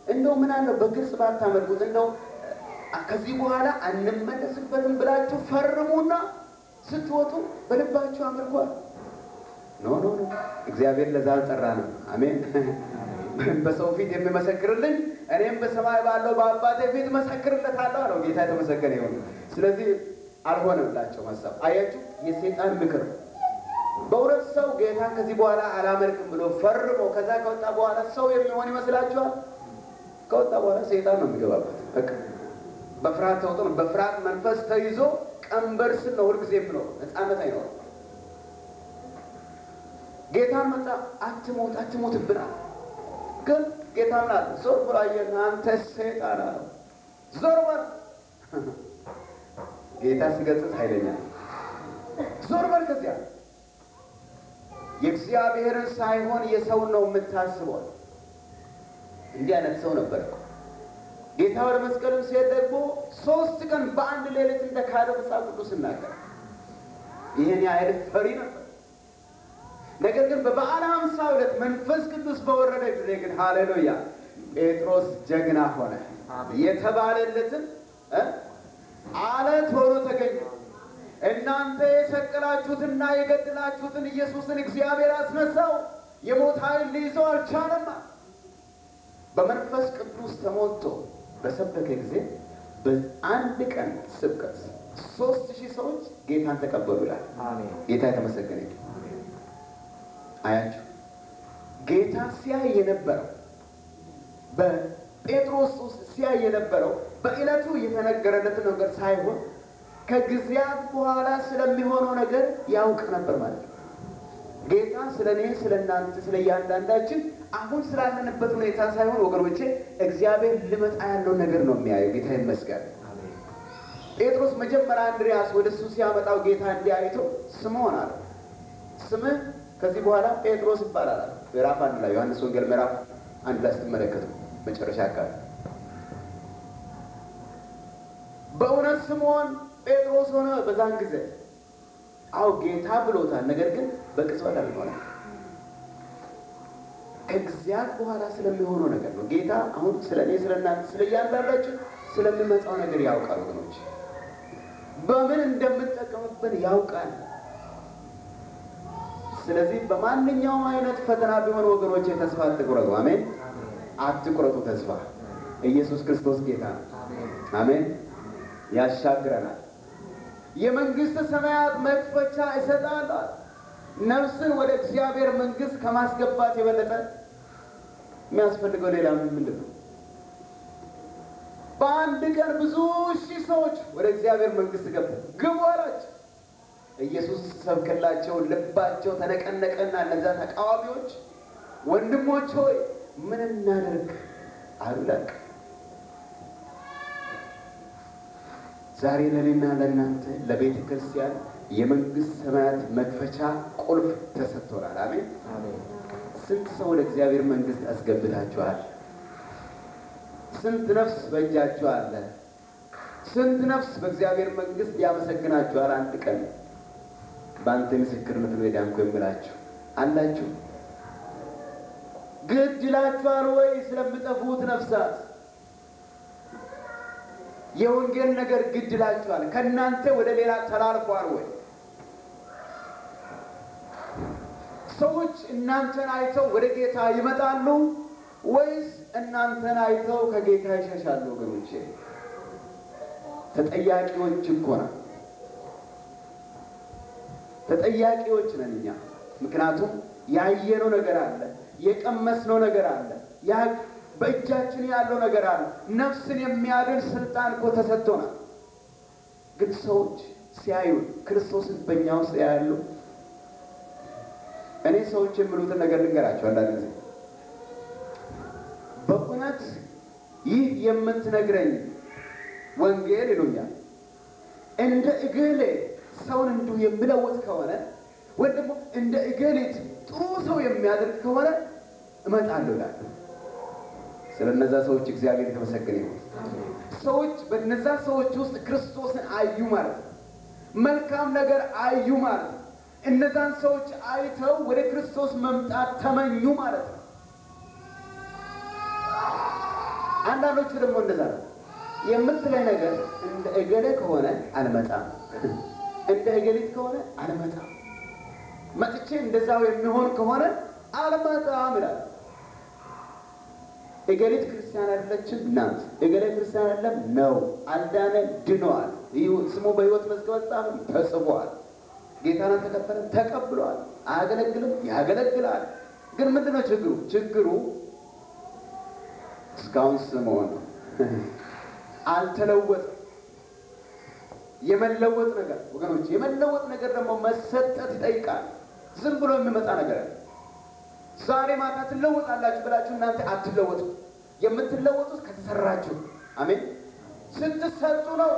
እንደው ምን አለው በግልጽ ባታመልኩት፣ እንደው ከዚህ በኋላ አንመለስበትም ብላችሁ ፈርሙና ስትወጡ በልባችሁ አምልኳል። ኖ እግዚአብሔር ለዛ አልጠራንም። አሜን። በሰው ፊት የሚመሰክርልኝ እኔም በሰማይ ባለው በአባቴ ፊት መሰክርለታለሁ አለው። ጌታ የተመሰገነ ይሁን። ስለዚህ አልሆነላቸው ሐሳብ። አያችሁ የሰይጣን ምክር። በእውነት ሰው ጌታን ከዚህ በኋላ አላመልክም ብሎ ፈርሞ ከዛ ከወጣ በኋላ ሰው የሚሆን ይመስላችኋል? ከወጣ በኋላ ሰይጣን ነው የሚገባበት። በቃ በፍርሃት ተውጦ ነው፣ በፍርሃት መንፈስ ተይዞ ቀንበር ስር ነው ሁልጊዜ ብሎ ነፃነት አይኖርም። ጌታን መጣ አትሞትብናል። ግን ጌታ ምን አለ? ዞር ብሎ አየና አንተ ሰይጣን አለው፣ ዞር በል። ጌታ ሲገጽጽ ኃይለኛ ዞር በል ከዚያ። የእግዚአብሔርን ሳይሆን የሰውን ነው የምታስበው። እንዲህ አይነት ሰው ነበር ጌታ። ወደ መስቀልም ሲሄድ ደግሞ 3 ቀን በአንድ ሌሊት እንደካደው መጽሐፍ ቅዱስ ይናገራል። ይሄን ያህል ፈሪ ነበር። ነገር ግን በበዓለ ሃምሳ ዕለት መንፈስ ቅዱስ በወረደ ጊዜ ግን ሃሌሉያ ጴጥሮስ ጀግና ሆነ። የተባለለትን አለት ሆኖ ተገኘ። እናንተ የሰቀላችሁትና የገደላችሁትን ኢየሱስን እግዚአብሔር አስነሳው፣ የሞት ኃይል ሊይዘው አልቻለማ። በመንፈስ ቅዱስ ተሞልቶ በሰበከ ጊዜ በአንድ ቀን ስብከት 3000 ሰዎች ጌታን ተቀበሉ ይላል። አሜን። ጌታ የተመሰገነ ይሁን። አያችሁ ጌታ ሲያይ የነበረው በጴጥሮስ ውስጥ ሲያይ የነበረው በዕለቱ የተነገረለትን ነገር ሳይሆን ከጊዜያት በኋላ ስለሚሆነው ነገር ያውቅ ነበር ማለት ነው። ጌታ ስለኔ ስለናንተ ስለያንዳንዳችን አሁን ስላለንበት ሁኔታ ሳይሆን ወገኖቼ እግዚአብሔር ሊመጣ ያለው ነገር ነው የሚያየው። ጌታ ይመስገን። ጴጥሮስ መጀመሪያ አንድሪያስ ወደሱ ሲያመጣው ጌታ እንዲያይቶ ስምዖን አለ፣ ስምህ ከዚህ በኋላ ጴጥሮስ ይባላል። ምዕራፍ 1 ላይ ዮሐንስ ወንጌል ምዕራፍ 1 ላይ ስትመለከቱ መጨረሻ አካባቢ በእውነት ስምዖን ጴጥሮስ ሆነ። በዛን ጊዜ አው ጌታ ብሎታል። ነገር ግን በቅጽበት አልሆነም። ከጊዜያት በኋላ ስለሚሆነው ነገር ነው። ጌታ አሁን ስለኔ ስለናንተ ስለያንዳንዳችን ስለሚመጣው ነገር ያውቃል ወገኖች። በምን እንደምንጠቀምብን ያውቃል። ስለዚህ በማንኛውም አይነት ፈተና ቢሆን ወገኖች ተስፋ አትቁረጡ። አሜን። አትቁረጡ ተስፋ። ኢየሱስ ክርስቶስ ጌታ ነው። አሜን። ያሻግረናል። የመንግስት ሰማያት መክፈቻ ይሰጣል። ነፍስን ወደ እግዚአብሔር መንግስት ከማስገባት የበለጠ የሚያስፈልገው ሌላ ምንድን ነው? በአንድ ቀን ብዙ ሺህ ሰዎች ወደ እግዚአብሔር መንግስት ግቡ አላቸው። ኢየሱስ ሰብከላቸው፣ ልባቸው ተነቀነቀና እነዛ ተቃዋሚዎች ወንድሞች ሆይ ምን እናደርግ አሉላክ። ዛሬ ለኔና ለእናንተ ለቤተ ክርስቲያን የመንግስት ሰማያት መክፈቻ ቁልፍ ተሰጥቶናል። አሜን አሜን። ስንት ሰው ወደ እግዚአብሔር መንግስት አስገብታችኋል? ስንት ነፍስ በእጃችሁ አለ? ስንት ነፍስ በእግዚአብሔር መንግስት ያመሰግናችኋል? አንድ ቀን በአንተ ምስክርነት ነው የዳንኩ የምላችሁ አላችሁ? ግድ ይላችኋል ወይ ስለምጠፉት ነፍሳት? የወንጌል ነገር ግድ ይላችኋል? ከእናንተ ወደ ሌላ ተላልፏል ወይ? ሰዎች እናንተን አይተው ወደ ጌታ ይመጣሉ ወይስ እናንተን አይተው ከጌታ ይሸሻሉ? ወገኖቼ ተጠያቂዎች እኮ ነን። ተጠያቂዎች ነን እኛ። ምክንያቱም ያየነው ነገር አለ፣ የቀመስነው ነገር አለ፣ በእጃችን ያለው ነገር አለ። ነፍስን የሚያድን ስልጣን እኮ ተሰጥቶናል። ግን ሰዎች ሲያዩ ክርስቶስን በእኛ ውስጥ ያያሉ? እኔ ሰዎች የሚሉትን ነገር ልንገራቸው። አንዳንድ ጊዜ በእውነት ይህ የምትነግረኝ ወንጌል ይሉኛል እንደ እገሌ ሰውን እንዲሁ የሚለውጥ ከሆነ ወይ ደግሞ እንደ እገሌት ጥሩ ሰው የሚያደርግ ከሆነ እመጣለሁ ይላል። ስለነዛ ሰዎች እግዚአብሔር የተመሰገነ ይሁን። ሰዎች በነዛ ሰዎች ውስጥ ክርስቶስን አዩ ማለት ነው። መልካም ነገር አዩ ማለት ነው። እነዛን ሰዎች አይተው ወደ ክርስቶስ መምጣት ተመኙ ማለት ነው። አንዳንዶቹ ደግሞ እንደዛ ነው። የምትለኝ ነገር እንደ እገሌ ከሆነ አልመጣም፣ እንደ እገሊት ከሆነ አልመጣም፣ መጥቼ እንደዛው የሚሆን ከሆነ አልመጣም ይላል። እገሊት ክርስቲያን አይደለችም ናት፣ እገሌ ክርስቲያን አይደለም ነው፣ አልዳነ ድኗል፣ ስሙ በሕይወት መዝገበ ተጽፏል፣ ጌታን ተከተለ ተቀብሏል፣ አያገለግልም ያገለግላል። ግን ምንድነው ችግሩ? ችግሩ እስካሁን ስምዖን ነው። አልተለወጠም። የመለወጥ ነገር ወገኖች፣ የመለወጥ ነገር ደግሞ መሰጠት ይጠይቃል። ዝም ብሎ የሚመጣ ነገር አይደለም። ዛሬ ማታ ትለወጣላችሁ ብላችሁ እናንተ አትለወጡ። የምትለወጡት ከተሰራችሁ፣ አሜን፣ ስትሰጡ ነው።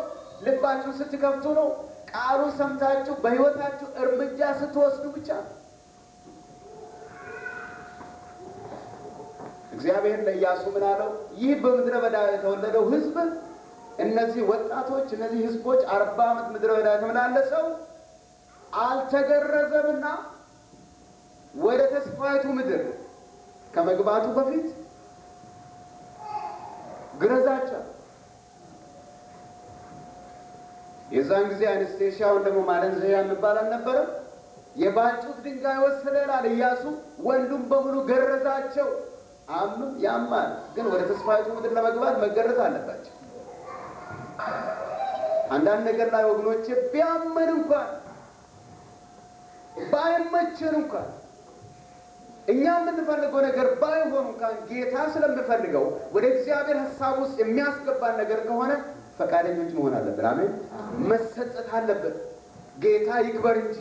ልባችሁን ስትከፍቱ ነው። ቃሉን ሰምታችሁ በሕይወታችሁ እርምጃ ስትወስዱ ብቻ። እግዚአብሔር ለኢያሱ ምን አለው? ይህ በምድረ በዳ የተወለደው ሕዝብ፣ እነዚህ ወጣቶች፣ እነዚህ ሕዝቦች 40 ዓመት ምድረ በዳ ተመላለሰው አልተገረዘምና ወደ ተስፋይቱ ምድር ከመግባቱ በፊት ግረዛቸው። የዛን ጊዜ አንስቴሻውን ደግሞ ማለንዘያ የሚባል አልነበረም። የባጩት ድንጋይ ወሰደ ይላል ኢያሱ። ወንዱም በሙሉ ገረዛቸው። አምም ያማል፣ ግን ወደ ተስፋይቱ ምድር ለመግባት መገረዝ አለባቸው። አንዳንድ ነገር ላይ ወገኖቼ ቢያመን እንኳን ባይመቸን እንኳን እኛ የምንፈልገው ነገር ባይሆን እንኳን ጌታ ስለምፈልገው ወደ እግዚአብሔር ሐሳብ ውስጥ የሚያስገባን ነገር ከሆነ ፈቃደኞች መሆን አለብን። አሜን። መሰጠት አለብን። ጌታ ይክበር እንጂ፣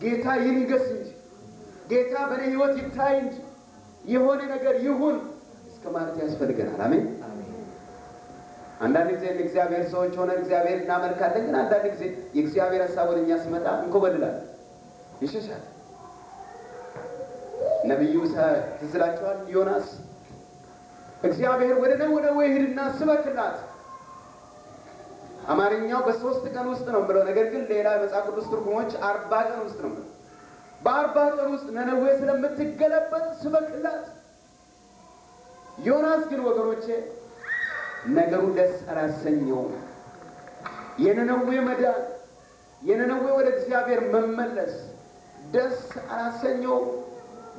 ጌታ ይንገስ እንጂ፣ ጌታ በእኔ ሕይወት ይታይ እንጂ የሆነ ነገር ይሁን እስከ ማለት ያስፈልገናል። አሜን። አንዳንድ ጊዜ እግዚአብሔር ሰዎች ሆነን እግዚአብሔር እናመልካለን። ግን አንዳንድ ጊዜ የእግዚአብሔር ሐሳብ ወደኛ ሲመጣ እንኮበልላለን፣ ይሸሻል። ነብዩ ትዝ ይላችኋል። ዮናስ እግዚአብሔር ወደ ነነዌ ሂድና ስበክላት፣ አማርኛው በ3 ቀን ውስጥ ነው ብለው፣ ነገር ግን ሌላ መጽሐፍ ቅዱስ ትርጉሞች 40 ቀን ውስጥ ነው። በ40 ቀን ውስጥ ነነዌ ስለምትገለበጥ ስበክላት። ዮናስ ግን ወገኖቼ ነገሩ ደስ አላሰኘውም። የነነዌ መዳን፣ የነነዌ ወደ እግዚአብሔር መመለስ ደስ አላሰኘውም።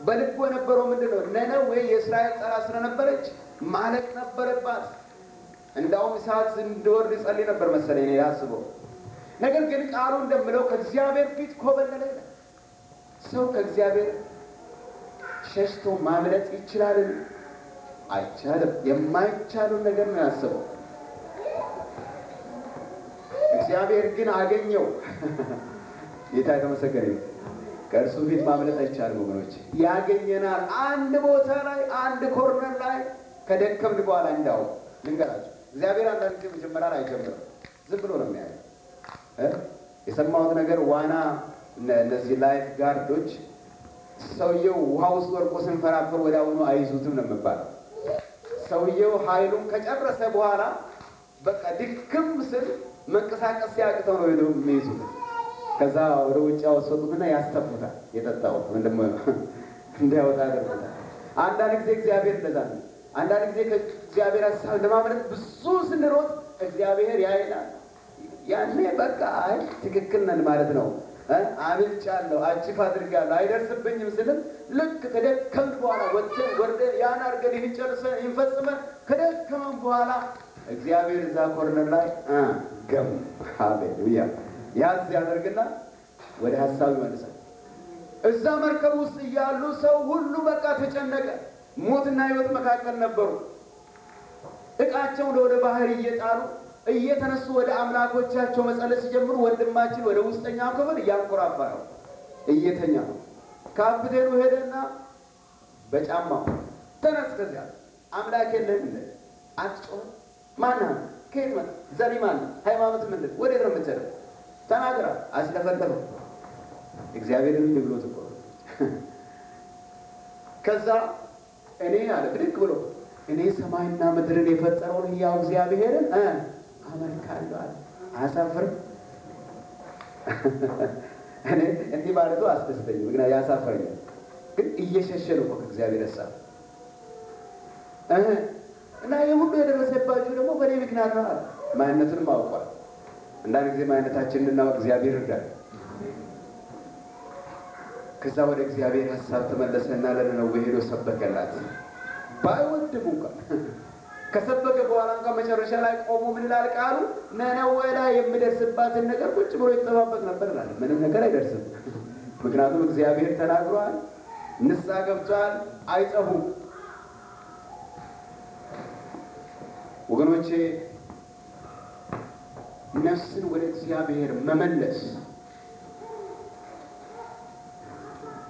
በልቡ የነበረው ምንድነው? ነነዌ የእስራኤል ጠላት ስለነበረች ማለቅ ነበረባት። እንዳውም እሳት እንዲወርድ ይጸልይ ነበር መሰለኝ እኔ ያስበው። ነገር ግን ቃሉ እንደምለው ከእግዚአብሔር ፊት ኮበለለ። ሰው ከእግዚአብሔር ሸሽቶ ማምለጥ ይችላል? አይቻልም። የማይቻለው ነገር ነው ያስበው። እግዚአብሔር ግን አገኘው። ጌታ የተመሰገነ ይሁን። ከእርሱ ፊት ማምለጥ አይቻልም ወገኖች። ያገኘናል አንድ ቦታ ላይ፣ አንድ ኮርነር ላይ ከደከምን በኋላ። እንዳው ልንገራችሁ፣ እግዚአብሔር አንዳንድ ጊዜ መጀመሪያ ላይ አይጀምርም፣ ዝም ብሎ ነው የሚያየው። የሰማሁት ነገር ዋና እነዚህ ላይፍ ጋርዶች ሰውየው ውሃ ውስጥ ወርቆ ስንፈራፈር ወዲያውኑ አይዙትም ነው የሚባለው። ሰውየው ኃይሉን ከጨረሰ በኋላ በቃ ድክም ስል መንቀሳቀስ ሲያቅተው ነው ሄደው የሚይዙት። ከዛ ወደ ውጭ አወሰዱትና ያስተፉታል። የጠጣው ምንድን ነው እንዳይወጣ አድርጎታል። አንዳንድ ጊዜ እግዚአብሔር እንደዛ ነው። አንዳንድ ጊዜ ከእግዚአብሔር ሐሳብ ለማምለጥ ብዙ ስንሮጥ እግዚአብሔር ያይናል። ያኔ በቃ አይ ትክክል ነን ማለት ነው፣ አብልጫለሁ፣ አቺፍ አድርጋለሁ፣ አይደርስብኝም ስልም ልክ ከደከምን በኋላ ወርደን ያን አድርገን ይህን ጨርሰን ይህን ፈጽመን ከደከመን በኋላ እግዚአብሔር እዛ ኮርነር ላይ ገም ሃሌሉያ ያዝ ያደርግና ወደ ሐሳብ ይመልሳል። እዛ መርከብ ውስጥ እያሉ ሰው ሁሉ በቃ ተጨነቀ። ሞትና ሕይወት መካከል ነበሩ። ዕቃቸውን ወደ ባህር እየጣሉ እየተነሱ ወደ አምላኮቻቸው መጸለይ ሲጀምሩ ወንድማችን ወደ ውስጠኛው ክፍል እያንኮራፋ ነው፣ እየተኛ ነው። ካፕቴኑ ሄደና በጫማው ተነስ፣ ከዚያ አምላክ የለህም እንደ አትጮህ፣ ማነህ? ከየት መጣ? ዘሪ ማነህ? ሃይማኖት ምንድን? ወዴት ነው የምትሄደው? ተናግራ አስለፈለፈው። እግዚአብሔርን እንዲህ ብሎት እኮ ከዛ እኔ አለ ብድግ ብሎ እኔ ሰማይና ምድርን የፈጠረውን ሕያው እግዚአብሔርን አመልካለሁ አለ። አያሳፍርም? እኔ እንዲህ ማለቱ አስደስተኝ፣ ምክንያቱም ያሳፍረኛል። ግን እየሸሸ ነው ከእግዚአብሔር ሐሳብ እና የሁሉ የደረሰባችሁ ደግሞ በእኔ ምክንያት ነው አለ። ማንነቱንም አውቋል። አንዳንድ ጊዜ ማንነታችንን እናውቅ፣ እግዚአብሔር ይርዳል። ከዛ ወደ እግዚአብሔር ሐሳብ ተመለሰና ለነነዌ ሄዶ ሰበከላት። ባይወድም እንኳን ከሰበከ በኋላ እንኳን መጨረሻ ላይ ቆሞ ምን ይላል ቃሉ? ነነዌ ላይ የሚደርስባትን ነገር ቁጭ ብሎ ይጠባበቅ ነበር ይላል። ምንም ነገር አይደርስም፣ ምክንያቱም እግዚአብሔር ተናግሯል፣ ንስሐ ገብቷል፣ አይጠፉም። ወገኖቼ ነፍስን ወደ እግዚአብሔር መመለስ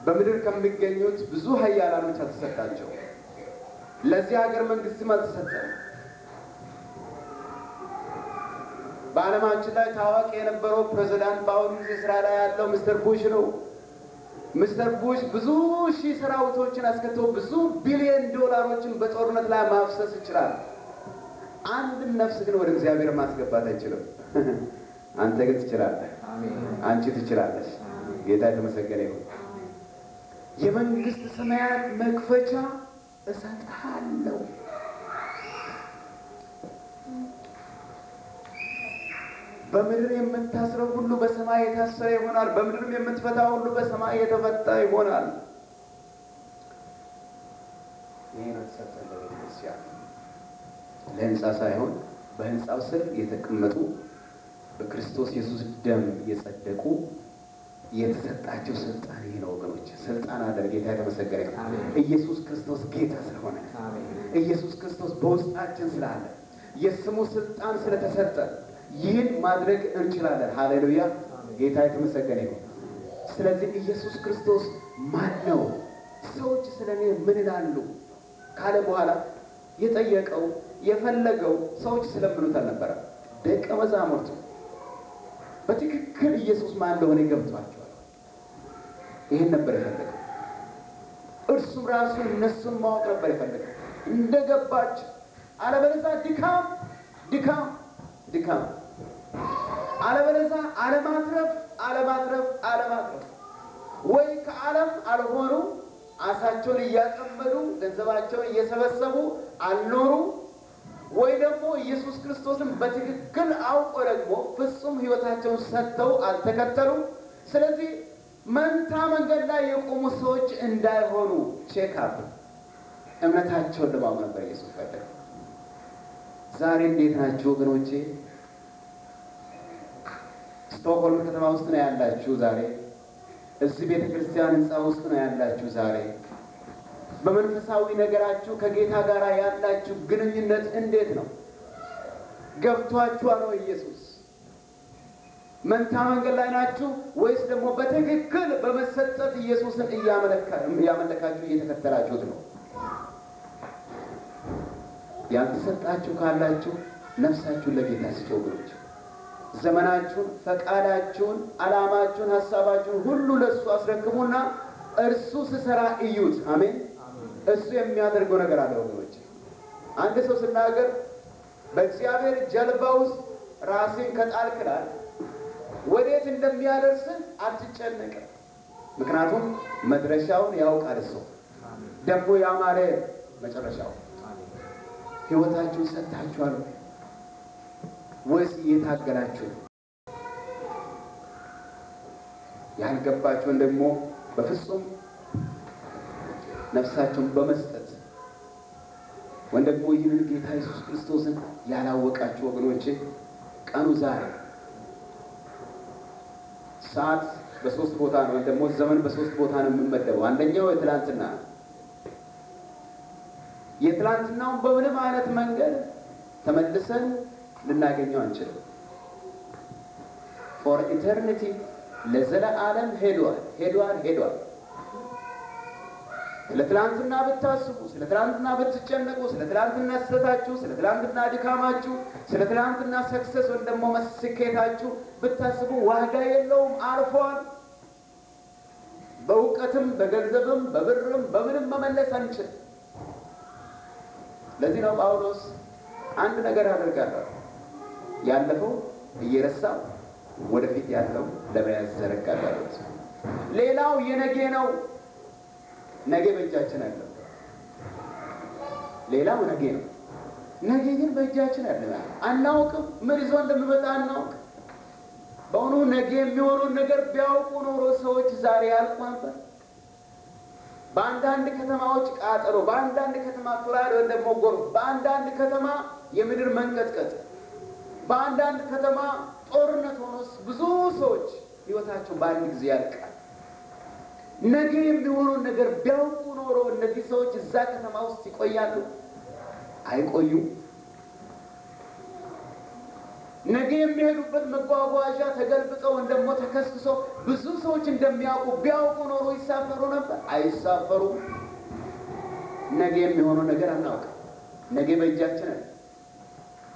በምድር ከሚገኙት ብዙ ኃያላኖች አልተሰጣቸው። ለዚህ ሀገር መንግስትም አልተሰጠም። በዓለማችን ላይ ታዋቂ የነበረው ፕሬዝዳንት በአሁኑ ጊዜ ስራ ላይ ያለው ሚስተር ቡሽ ነው። ሚስተር ቡሽ ብዙ ሺህ ሰራዊቶችን አስከትሎ ብዙ ቢሊዮን ዶላሮችን በጦርነት ላይ ማፍሰስ ይችላል። አንድም ነፍስ ግን ወደ እግዚአብሔር ማስገባት አይችልም። አንተ ግን ትችላለህ። አንቺ ትችላለሽ። ጌታ የተመሰገነ ይሁን። የመንግስት ሰማያት መክፈቻ እሰጥሃለሁ። በምድር የምታስረው ሁሉ በሰማይ የታሰረ ይሆናል፣ በምድርም የምትፈታው ሁሉ በሰማይ የተፈታ ይሆናል። ይሄ ነው ተሰጠን ለቤተክርስቲያን። ለህንፃ ሳይሆን በህንፃው ስር የተቀመጡ በክርስቶስ ኢየሱስ ደም የጸደቁ የተሰጣቸው ስልጣን ይሄ ነው ወገኖች። ስልጣን አለ። ጌታ የተመሰገነ ይሁን። ኢየሱስ ክርስቶስ ጌታ ስለሆነ፣ ኢየሱስ ክርስቶስ በውስጣችን ስላለ፣ የስሙ ስልጣን ስለተሰጠ ይህን ማድረግ እንችላለን። ሃሌሉያ! ጌታ የተመሰገነ ይሁን። ስለዚህ ኢየሱስ ክርስቶስ ማን ነው? ሰዎች ስለኔ ምን ይላሉ ካለ በኋላ የጠየቀው የፈለገው ሰዎች ስለምኑት አልነበረም። ደቀ መዛሙርቱ በትክክል ኢየሱስ ማን እንደሆነ ይገብቷቸዋል። ይሄን ነበር የፈለገው። እርሱም ራሱ እነሱን ማወቅ ነበር የፈለገው እንደገባቸው። አለበለዚያ ድካም ድካም ድካም፣ አለበለዚያ አለማትረፍ አለማትረፍ አለማትረፍ። ወይ ከዓለም አልሆኑ አሳቸውን እያጠመዱ ገንዘባቸውን እየሰበሰቡ አልኖሩ፣ ወይ ደግሞ ኢየሱስ ክርስቶስን በትክክል አውቆ ደግሞ ፍጹም ሕይወታቸውን ሰጥተው አልተከተሉ። ስለዚህ መንታ መንገድ ላይ የቆሙ ሰዎች እንዳይሆኑ ቼክአፕ እምነታቸውን ለማወቅ ነበር ኢየሱስ ፈለገ። ዛሬ እንዴት ናችሁ ወገኖቼ? ስቶክሆልም ከተማ ውስጥ ነው ያላችሁ ዛሬ። እዚህ ቤተክርስቲያን ህንፃ ውስጥ ነው ያላችሁ ዛሬ። በመንፈሳዊ ነገራችሁ ከጌታ ጋር ያላችሁ ግንኙነት እንዴት ነው? ገብቷችኋል ወይ ኢየሱስ? መንታ መንገድ ላይ ናችሁ ወይስ ደግሞ በትክክል በመሰጠት ኢየሱስን እያመለካችሁ እየተከተላችሁት ነው? ያልተሰጣችሁ ካላችሁ ነፍሳችሁን ለጌታ ስጡ ወገኖች። ዘመናችሁን፣ ፈቃዳችሁን፣ ዓላማችሁን፣ ሐሳባችሁን ሁሉ ለእሱ አስረክቡና እርሱ ሲሰራ እዩት። አሜን። እሱ የሚያደርገው ነገር አለ ወገኖች። አንድ ሰው ሲናገር በእግዚአብሔር ጀልባ ውስጥ ራስን ከጣልክላል ወዴት እንደሚያደርስን አትጨነቅም። ምክንያቱም መድረሻውን ያውቃል እሱ። ደግሞ ያማረ መጨረሻው። ሕይወታችሁን ሰጥታችኋል ወይስ እየታገላችሁ? ያልገባችሁን ደግሞ በፍጹም ነፍሳችሁን በመስጠት ወይም ደግሞ ይህንን ጌታ ኢየሱስ ክርስቶስን ያላወቃችሁ ወገኖቼ ቀኑ ዛሬ ሰዓት በሶስት ቦታ ነው፣ ወይም ደግሞ ዘመን በሶስት ቦታ ነው የሚመደበው። አንደኛው የትላንትና የትላንትናውን በምንም አይነት መንገድ ተመልሰን ልናገኘው አንችልም። for eternity ለዘላለም ሄዷል። ስለ ትላንትና ብታስቡ፣ ስለ ትላንትና ብትጨነቁ፣ ስለ ትላንትና ስህተታችሁ፣ ስለ ትላንትና ድካማችሁ፣ ስለ ትላንትና ሰክሰስ ወይም ደግሞ ስኬታችሁ ብታስቡ ዋጋ የለውም፣ አልፏል። በእውቀትም በገንዘብም በብርም በምንም መመለስ አንችል። ለዚህ ነው ጳውሎስ አንድ ነገር አደርጋለሁ፣ ያለፈው እየረሳው ወደፊት ያለው ለመያዝ ዘረጋለሁ። ሌላው የነገ ነው። ነገ በእጃችን አለ። ሌላው ነገ ነው። ነገ ግን በእጃችን አለ። አናውቅም፣ ምን ይዞ እንደሚመጣ አናውቅም። በእውኑ ነገ የሚሆነውን ነገር ቢያውቁ ኖሮ ሰዎች ዛሬ ያልቁ ነበር። በአንዳንድ ከተማዎች ቃጠሎ፣ በአንዳንድ ከተማ ፍላድ ወይም ደግሞ ጎርፍ፣ በአንዳንድ ከተማ የምድር መንቀጥቀጥ፣ በአንዳንድ ከተማ ጦርነት ሆኖስ ብዙ ሰዎች ሕይወታቸው በአንድ ጊዜ ያልቃል። ነገ የሚሆነውን ነገር ቢያውቁ ኖሮ እነዚህ ሰዎች እዛ ከተማ ውስጥ ይቆያሉ? አይቆዩም። ነገ የሚሄዱበት መጓጓዣ ተገልብጠው እንደሞ ተከስክሶ ብዙ ሰዎች እንደሚያውቁ ቢያውቁ ኖሮ ይሳፈሩ ነበር? አይሳፈሩም። ነገ የሚሆነው ነገር አናውቅም። ነገ በእጃችን አለ።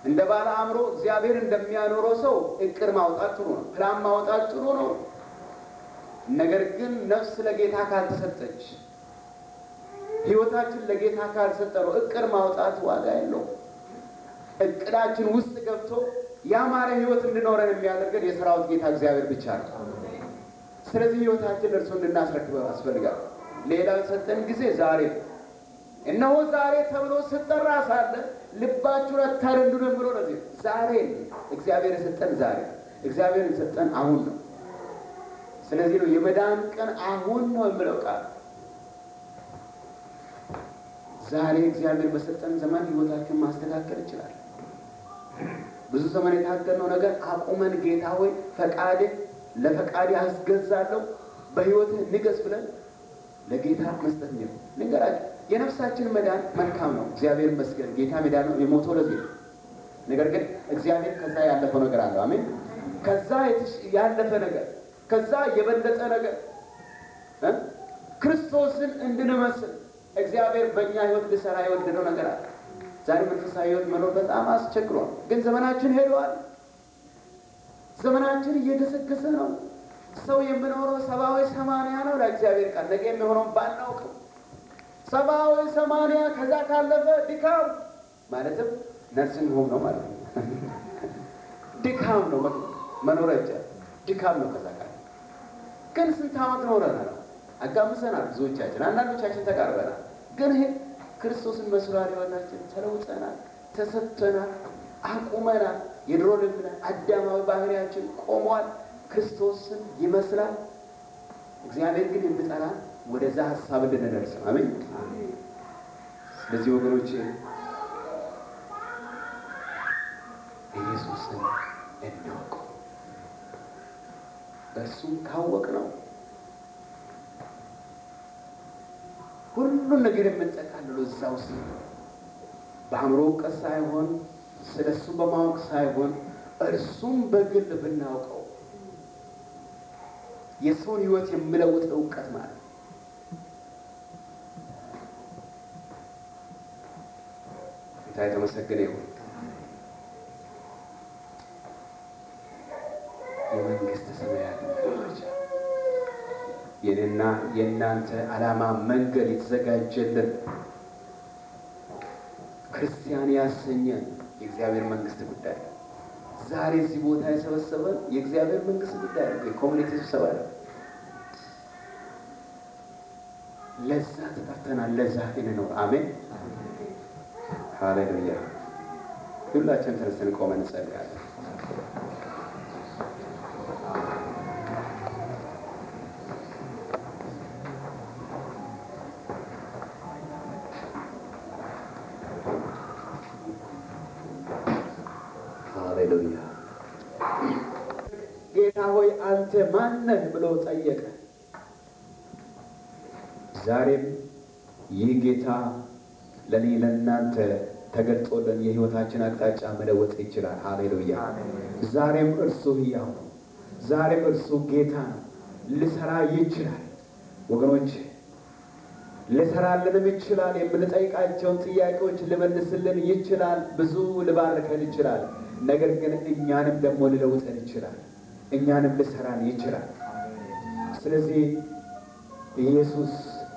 እንደ ባለ አእምሮ እግዚአብሔር እንደሚያኖረው ሰው እቅድ ማውጣት ጥሩ ነው፣ ፕላን ማውጣት ጥሩ ነው። ነገር ግን ነፍስ ለጌታ ካልተሰጠች፣ ሕይወታችን ለጌታ ካልሰጠነው እቅድ ማውጣት ዋጋ የለውም። እቅዳችን ውስጥ ገብቶ ያማረ ሕይወት እንድኖረን የሚያደርገን የሰራዊት ጌታ እግዚአብሔር ብቻ ነው። ስለዚህ ሕይወታችን ለእርሱ እንድናስረክበው ያስፈልጋል። ሌላው የሰጠን ጊዜ ዛሬ እነሆ ዛሬ ተብሎ ስጠራ ሳለ ልባችሁን አታደንድኑ ብሎ ነው። ዛሬ እግዚአብሔር የሰጠን ዛሬ እግዚአብሔር የሰጠን አሁን ነው። ስለዚህ ነው የመዳን ቀን አሁን ነው የሚለው ቃል። ዛሬ እግዚአብሔር በሰጠን ዘመን ሕይወታችንን ማስተካከል ይችላል። ብዙ ዘመን የታገልነው ነገር አቁመን ጌታ ሆይ ለፈቃዴ አስገዛለሁ በሕይወትህ ንገስ ብለን ለጌታ መስጠት ነው። ልንገራችሁ የነፍሳችን መዳን መልካም ነው። እግዚአብሔር ይመስገን ጌታ መዳን ነው የሞተው ለዚህ ነው። ነገር ግን እግዚአብሔር ከዛ ያለፈው ነገር አለው። አሜን። ከዛ ያለፈ ነገር፣ ከዛ የበለጠ ነገር ክርስቶስን እንድንመስል እግዚአብሔር በእኛ ሕይወት ሊሰራ የወደደው ነገር አለ። ዛሬ መንፈሳዊ ሕይወት መኖር በጣም አስቸግሯል። ግን ዘመናችን ሄዷል። ዘመናችን እየገሰገሰ ነው። ሰው የሚኖረው 70-80 ነው ለእግዚአብሔር ቃል። ነገ የሚሆነውን ባናውቅም 70-80 ከዛ ካለፈ ድካም ማለትም ነርሲንግ ሆም ነው ማለት ነው። ድካም ነው መኖር አይቻልም። ድካም ነው። ከዛ ካለ ግን ስንት ዓመት ኖረናል? አጋምሰናል። ብዙዎቻችን፣ አንዳንዶቻችን ተቃርበናል። ግን ይሄ ክርስቶስን መስሏል። ሕይወታችን ተለውጠናል፣ ተሰጥተናል፣ አቁመናል። የድሮ ልብና አዳማዊ ባህሪያችን ቆሟል። ክርስቶስን ይመስላል። እግዚአብሔር ግን እንድጠራን ወደዛ ሐሳብ እንድንደርስ አሜን። ስለዚህ ወገኖቼ ኢየሱስን እንወቅ። በእርሱም ካወቅነው ሁሉን ነገር የምንጠቃልለው እዛ ውስጥ በአእምሮ እውቀት ሳይሆን ስለሱ በማወቅ ሳይሆን እርሱም በግል ብናውቀው የሰውን ሕይወት የሚለውጥ እውቀት ማለት ነው። ጌታ የተመሰገነ ይሁን። የመንግስት ሰማያት መክፈቻ የኔና የእናንተ ዓላማ መንገድ የተዘጋጀልን ክርስቲያን ያሰኘን የእግዚአብሔር መንግስት ጉዳይ ዛሬ እዚህ ቦታ የሰበሰበን የእግዚአብሔር መንግስት ጉዳይ ነው። የኮሚኒቲ ስብሰባ ነው። ለዛ ተጠርተናል። ለዛ እንኖር። አሜን ሃሌሉያ። ሁላችን ተነስተን ቆመን እንጸልያለን። ሃሌሉያ። ጌታ ሆይ አንተ ማን ነህ ብሎ ጠየቀ። ዛሬም ይህ ጌታ ለኔ ለእናንተ ተገልጦልን የህይወታችን አቅጣጫ መለወጥ ይችላል። ሃሌሉያ። ዛሬም እርሱ ሕያው ነው። ዛሬም እርሱ ጌታ ነው። ሊሰራ ይችላል ወገኖች፣ ሊሰራልንም ይችላል። የምንጠይቃቸውን ጥያቄዎች ሊመልስልን ይችላል። ብዙ ሊባርከን ይችላል። ነገር ግን እኛንም ደግሞ ሊለውጠን ይችላል። እኛንም ሊሰራን ይችላል። ስለዚህ ኢየሱስ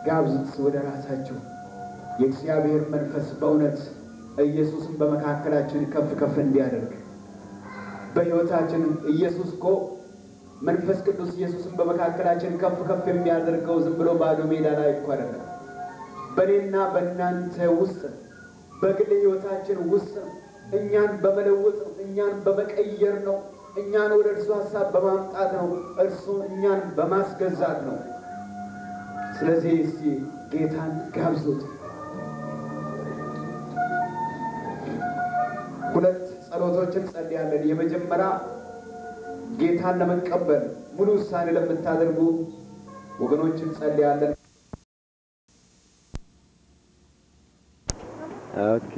ጋብዙት ወደ ራሳችሁ። የእግዚአብሔር መንፈስ በእውነት ኢየሱስን በመካከላችን ከፍ ከፍ እንዲያደርግ በሕይወታችን ኢየሱስ እኮ መንፈስ ቅዱስ ኢየሱስን በመካከላችን ከፍ ከፍ የሚያደርገው ዝም ብሎ ባዶ ሜዳ ላይ እኮ አይደለም። በእኔና በእናንተ ውስጥ በግል ሕይወታችን ውስጥ እኛን በመለወጥ እኛን በመቀየር ነው። እኛን ወደ እርሱ ሐሳብ በማምጣት ነው። እርሱ እኛን በማስገዛት ነው። ስለዚህ እስቲ ጌታን ጋብዙት። ሁለት ጸሎቶችን ጸልያለን። የመጀመሪያ ጌታን ለመቀበል ሙሉ ውሳኔ ለምታደርጉ ወገኖችን ጸልያለን። ኦኬ።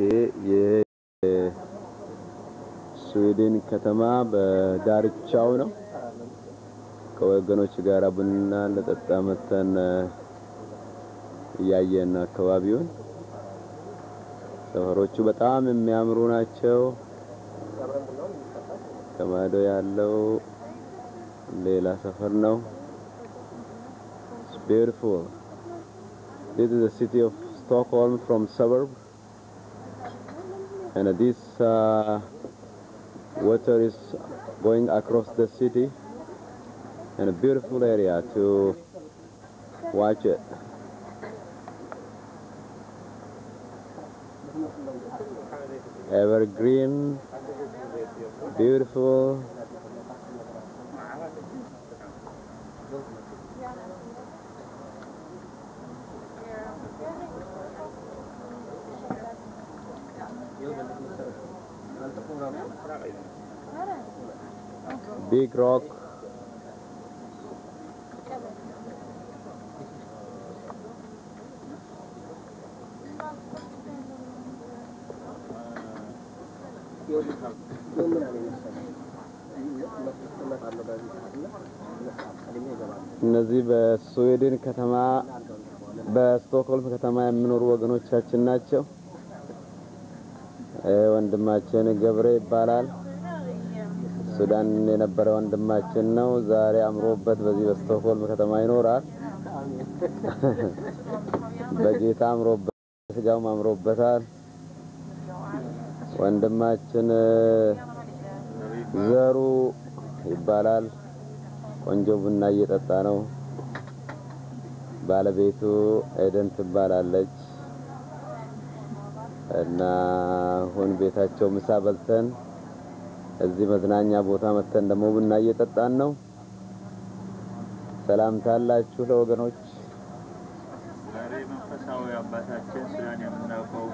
የስዊድን ከተማ በዳርቻው ነው። ከወገኖች ጋር ቡና ለጠጣ መተን ያየን አካባቢውን ሰፈሮቹ በጣም የሚያምሩ ናቸው። ከማዶ ያለው ሌላ ሰፈር ነው። It's beautiful. This is the city of Stockholm from suburb, and this water is going across the city, and a beautiful area to watch it. Evergreen, beautiful. Big rock. እነዚህ በስዊድን ከተማ በስቶክሆልም ከተማ የሚኖሩ ወገኖቻችን ናቸው። ወንድማችን ገብሬ ይባላል። ሱዳን የነበረ ወንድማችን ነው። ዛሬ አምሮበት በዚህ በስቶክሆልም ከተማ ይኖራል። በጌታ አምሮበት ስጋውም አምሮበታል። ወንድማችን ዘሩ ይባላል። ቆንጆ ቡና እየጠጣ ነው። ባለቤቱ ኤደን ትባላለች እና አሁን ቤታቸው ምሳ በልተን እዚህ መዝናኛ ቦታ መተን ደግሞ ቡና እየጠጣን ነው። ሰላምታ አላችሁ ለወገኖች? ዛሬ መንፈሳዊ አባታችን ሱዳን የምናውቀው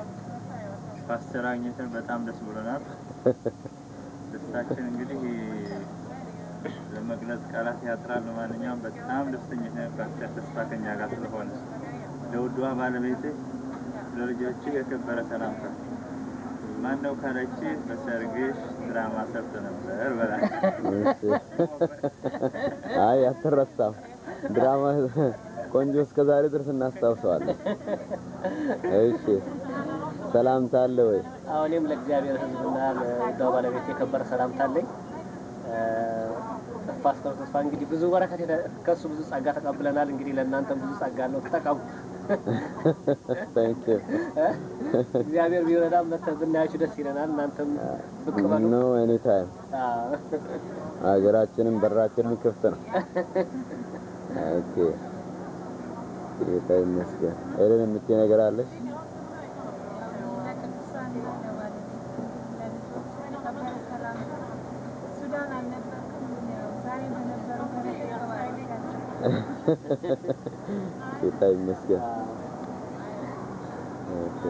ፓስተር አግኝተን በጣም ደስ ብሎናል። ደስታችን እንግዲህ ለመግለጽ ቃላት ያጥራል። ለማንኛውም በጣም ደስተኛ ነን ፓስተር ተስፋ ከኛ ጋር ስለሆነ። ለውዷ ባለቤት ለልጆች የከበረ ሰላምታ። ማነው ካለች በሰርግሽ ድራማ ሰርተ ነበር በላይ። አይ አትረሳም። ድራማ ቆንጆ እስከ ዛሬ ድረስ እናስታውሰዋለን። እሺ ሰላምታ አለ ወይ? አዎ እኔም ለእግዚአብሔር ሕዝብና ለውዷ ባለቤት የከበረ ሰላምታ አለኝ። ፓስተር ተስፋ እንግዲህ ብዙ በረከት ከሱ ብዙ ጸጋ ተቀብለናል። እንግዲህ ለእናንተም ብዙ ጸጋ አለው፣ ተጠቀሙ። Thank you. እግዚአብሔር ቢረዳም ብናያችሁ ደስ ይለናል። እናንተም ብቅ በሉ። No, anytime. ሀገራችንም በራችንም ክፍት ነው። ኦኬ። ጌታ ይመስገን። ኤደን የምትይ ነገር አለሽ? ጌታ ይመስገን። ኦኬ